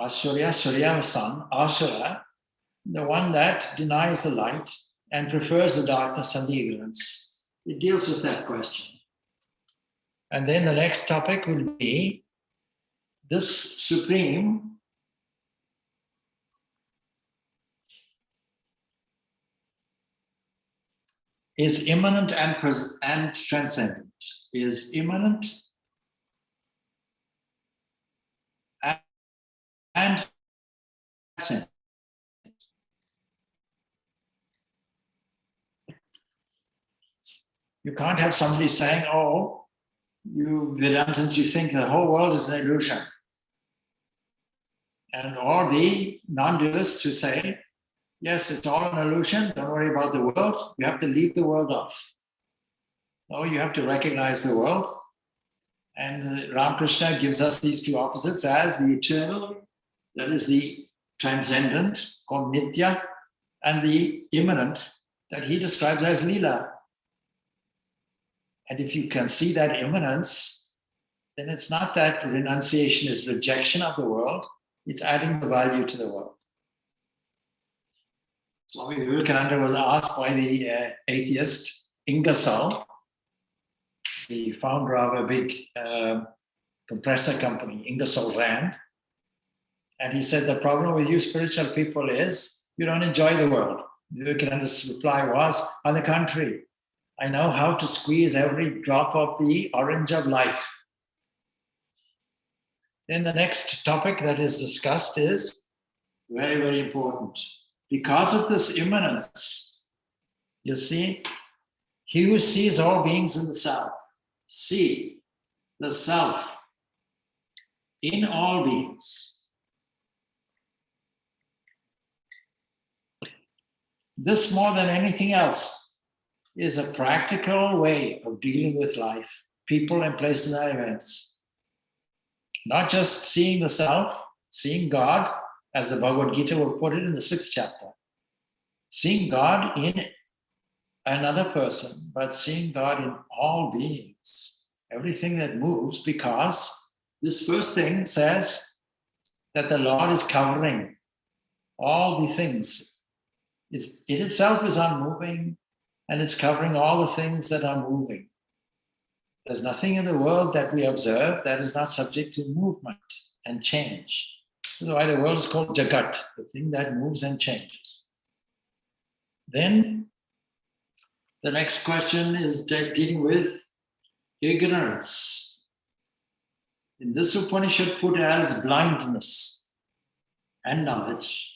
Surya was sun, Asura, the one that denies the light and prefers the darkness and the ignorance. It deals with that question. And then the next topic will be this supreme is immanent and transcendent. Is immanent and transcendent. You can't have somebody saying, oh, you Vedantins, you think the whole world is an illusion. And or the non-dualists who say, yes, it's all an illusion, don't worry about the world, you have to leave the world off. No, you have to recognize the world. And Ramakrishna gives us these two opposites as the eternal, that is the transcendent, called Nitya, and the immanent, that he describes as Leela. And if you can see that immanence, then it's not that renunciation is rejection of the world, it's adding the value to the world. Swami Vivekananda was asked by the atheist Ingersoll, the founder of a big compressor company, Ingersoll Rand, and he said, the problem with you spiritual people is you don't enjoy the world. Vivekananda's reply was, on the contrary, I know how to squeeze every drop of the orange of life. Then the next topic that is discussed is very, very important. Because of this immanence, you see, he who sees all beings in the self, see the self in all beings. This, more than anything else, is a practical way of dealing with life, people and places and events. Not just seeing the self, seeing God, as the Bhagavad Gita will put it in the 6th chapter. Seeing God in another person, but seeing God in all beings, everything that moves, because this first thing says that the Lord is covering all the things. It itself is unmoving, and it's covering all the things that are moving. There's nothing in the world that we observe that is not subject to movement and change. That's why the world is called Jagat, the thing that moves and changes. Then the next question is dealing with ignorance. In this Upanishad put as blindness and knowledge,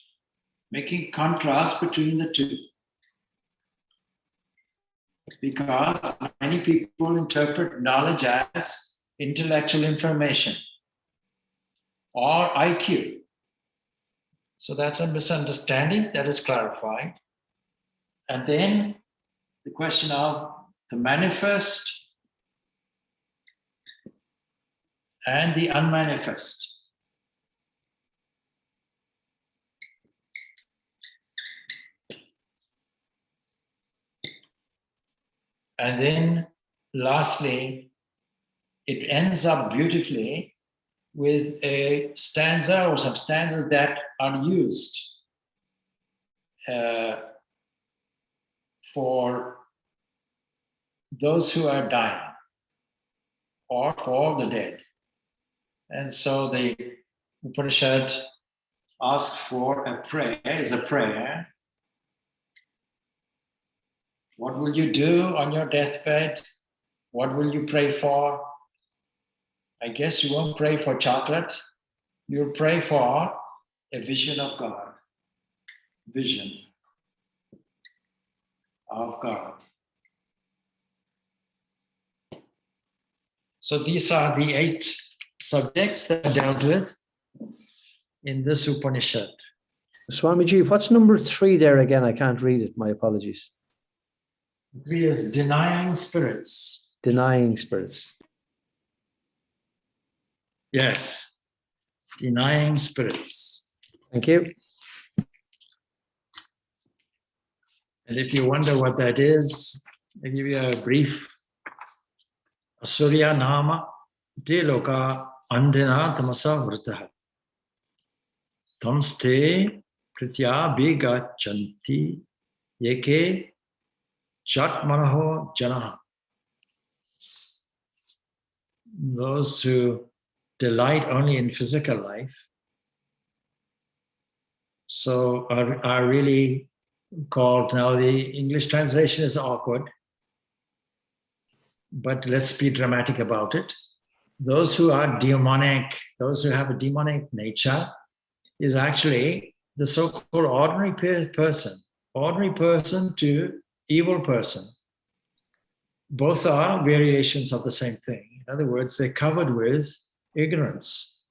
making contrast between the two. Because many people interpret knowledge as intellectual information or IQ. So that's a misunderstanding that is clarified. And then the question of the manifest and the unmanifest. And then lastly, it ends up beautifully with a stanza or some stanzas that are used for those who are dying or for the dead. And so the Upanishad asks for a prayer, is a prayer. What will you do on your deathbed? What will you pray for? I guess you won't pray for chocolate. You'll pray for a vision of God. Vision of God. So these are the 8 subjects that are dealt with in this Upanishad. Swamiji, what's number 3 there again? I can't read it. My apologies. 3 is denying spirits. Denying spirits. Yes, denying spirits. Thank you. And if you wonder what that is, I'll give you a brief. Asurya nama te loka andena tamasa vritaha. Tamste kritya begachanti yeke chatmanaho janaha. Those who delight only in physical life, so are really called, now the English translation is awkward, but let's be dramatic about it. Those who are demonic, those who have a demonic nature, is actually the so-called ordinary person to evil person. Both are variations of the same thing. In other words, they're covered with ignorance,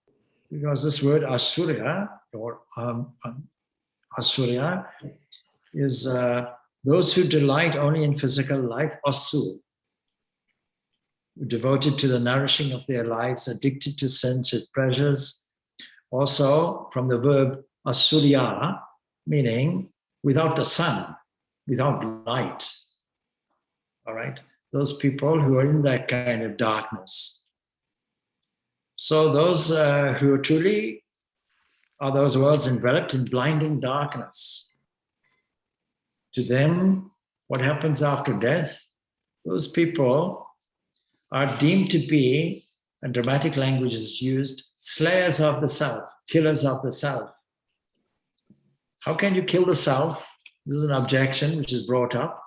because this word asurya or asurya is those who delight only in physical life, asur, devoted to the nourishing of their lives, addicted to sensual pleasures. Also from the verb asurya, meaning without the sun, without light. All right, those people who are in that kind of darkness. So those who are truly are those worlds enveloped in blinding darkness. To them, what happens after death? Those people are deemed to be, and dramatic language is used, slayers of the self, killers of the self. How can you kill the self? This is an objection which is brought up.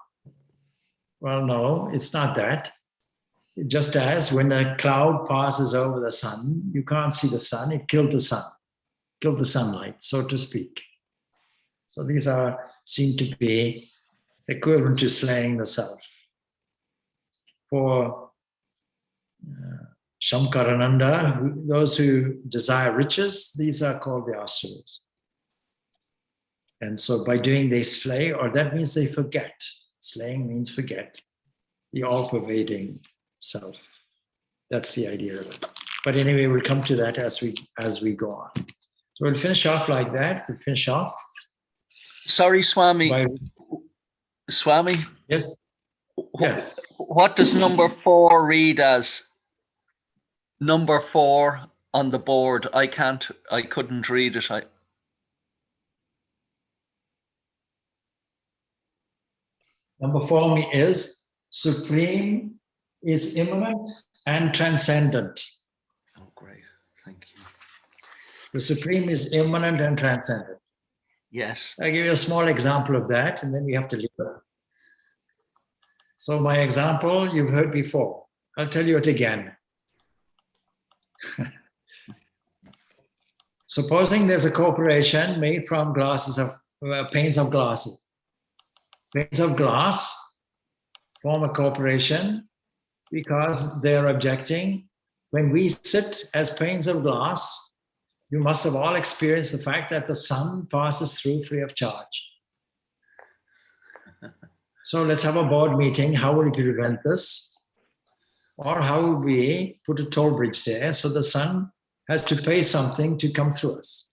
Well, no, it's not that. Just as when a cloud passes over the sun, you can't see the sun, it killed the sun, killed the sunlight, so to speak. So these seem to be equivalent to slaying the self. For Shamkarananda, those who desire riches, these are called the asuras. And so by doing they slay, or that means they forget. Slaying means forget. The all-pervading self. That's the idea of it. But anyway, we'll come to that as we go on. So we'll finish off like that. We'll finish off. Sorry, Swami. Swami? Yes. Yeah. What does number 4 read as? Number 4 on the board. I couldn't read it. Number 4 is supreme, is imminent and transcendent. Oh, great. Thank you. The supreme is imminent and transcendent. Yes. I'll give you a small example of that, and then we have to leave it. So my example, you've heard before. I'll tell you it again. Supposing there's a corporation made from panes of glass. Panes of glass form a corporation because they're objecting. When we sit as panes of glass, you must have all experienced the fact that the sun passes through free of charge. So let's have a board meeting. How will we prevent this? Or how will we put a toll bridge there so the sun has to pay something to come through us?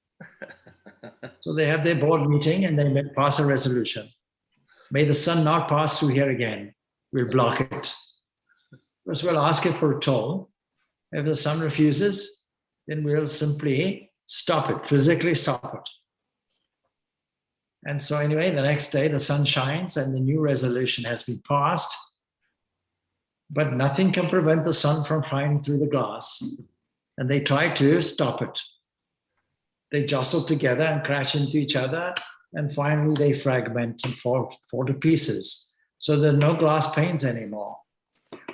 So they have their board meeting and they pass a resolution. May the sun not pass through here again. We'll block it. First we'll ask it for a toll. If the sun refuses, then we'll simply stop it, physically stop it. And so anyway, the next day the sun shines and the new resolution has been passed, but nothing can prevent the sun from shining through the glass. And they try to stop it. They jostle together and crash into each other, and finally they fragment and fall to pieces. So there are no glass panes anymore.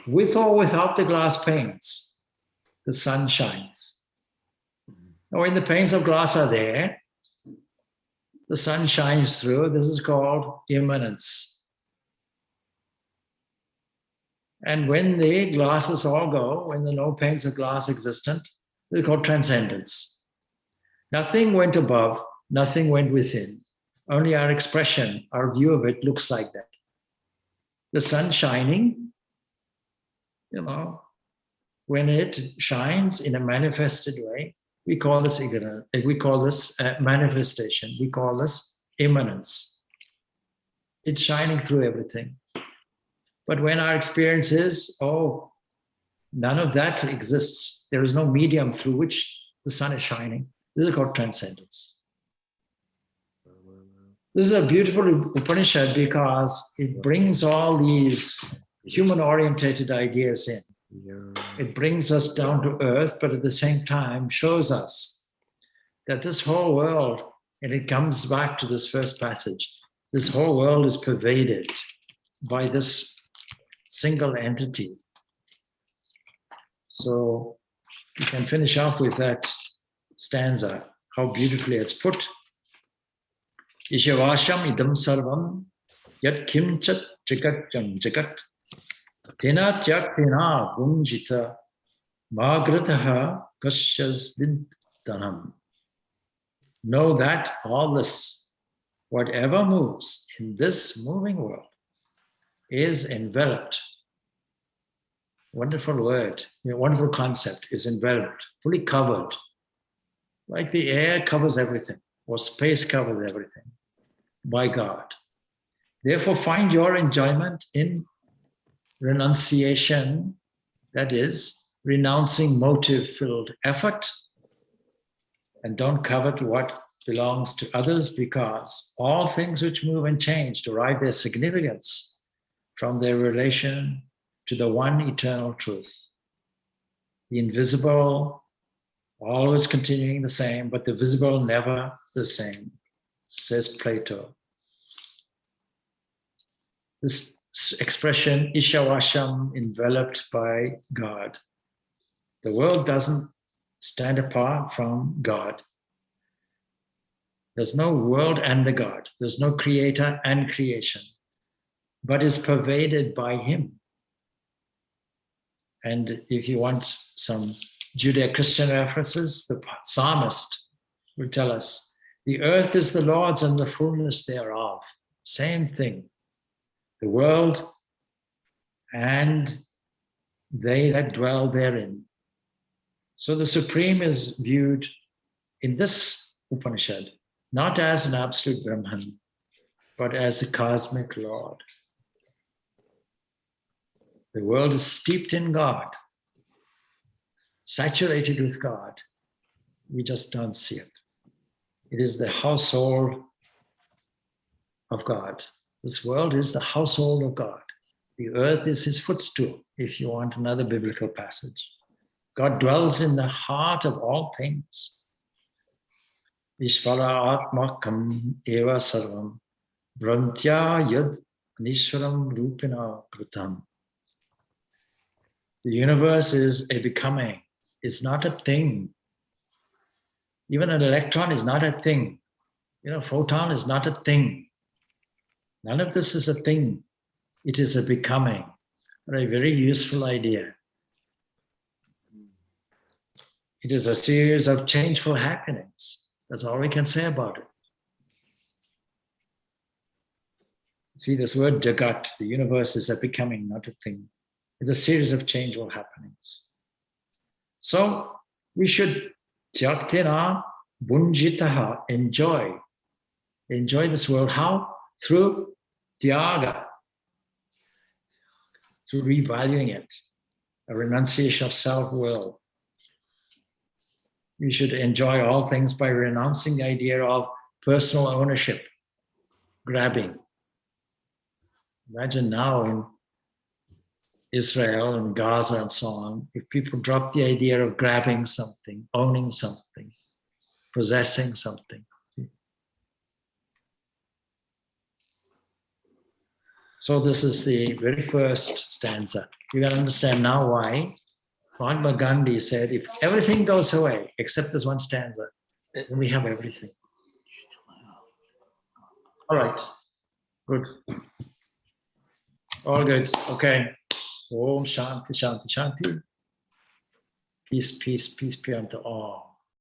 With or without the glass panes, the sun shines. Now, when the panes of glass are there, the sun shines through. This is called immanence. And when the glasses all go, when there are no panes of glass existent, they're called transcendence. Nothing went above, nothing went within. Only our expression, our view of it looks like that. The sun shining, when it shines in a manifested way, we call this ignorance. We call this manifestation. We call this immanence. It's shining through everything. But when our experience is, none of that exists. There is no medium through which the sun is shining. This is called transcendence. This is a beautiful Upanishad because it brings all these human-orientated ideas in. It brings us down to earth, but at the same time shows us that this whole world, and it comes back to this first passage, this whole world is pervaded by this single entity. So you can finish off with that stanza, how beautifully it's put. Ishavasham idam sarvam yat kimchat jagatyam jagat tena tyaktena gunjita magrataha kashyas viddanam. Know that all this, whatever moves in this moving world, is enveloped. Wonderful word, wonderful concept, is enveloped, fully covered. Like the air covers everything, or space covers everything, by God. Therefore, find your enjoyment in renunciation, that is, renouncing motive-filled effort, and don't covet what belongs to others, because all things which move and change derive their significance from their relation to the one eternal truth. The invisible, always continuing the same, but the visible never the same, says Plato. This expression Ishawasham, enveloped by God. The world doesn't stand apart from God. There's no world and the God. There's no creator and creation, but is pervaded by him. And if you want some Judeo-Christian references, the psalmist will tell us, the earth is the Lord's and the fullness thereof. Same thing. The world and they that dwell therein. So the Supreme is viewed in this Upanishad, not as an absolute Brahman, but as a cosmic Lord. The world is steeped in God, saturated with God. We just don't see it. It is the household of God. This world is the household of God. The earth is his footstool, if you want another biblical passage. God dwells in the heart of all things. Ishvara atmakam eva sarvam brantya yad anishwaram rupina kritam. The universe is a becoming. It's not a thing. Even an electron is not a thing. Photon is not a thing. None of this is a thing. It is a becoming, or a very useful idea. It is a series of changeful happenings. That's all we can say about it. See, this word jagat, the universe is a becoming, not a thing. It's a series of changeful happenings. So we should tyaktina bunjitaha, enjoy this world. How? Through tyaga, through revaluing it, a renunciation of self-will. We should enjoy all things by renouncing the idea of personal ownership, grabbing. Imagine now in Israel and Gaza and so on, if people drop the idea of grabbing something, owning something, possessing something. See? So this is the very first stanza. You can understand now why Mahatma Gandhi said, if everything goes away except this one stanza, then we have everything. All right, good. All good, okay. Om Shanti, Shanti, Shanti. Peace, peace, peace be unto all.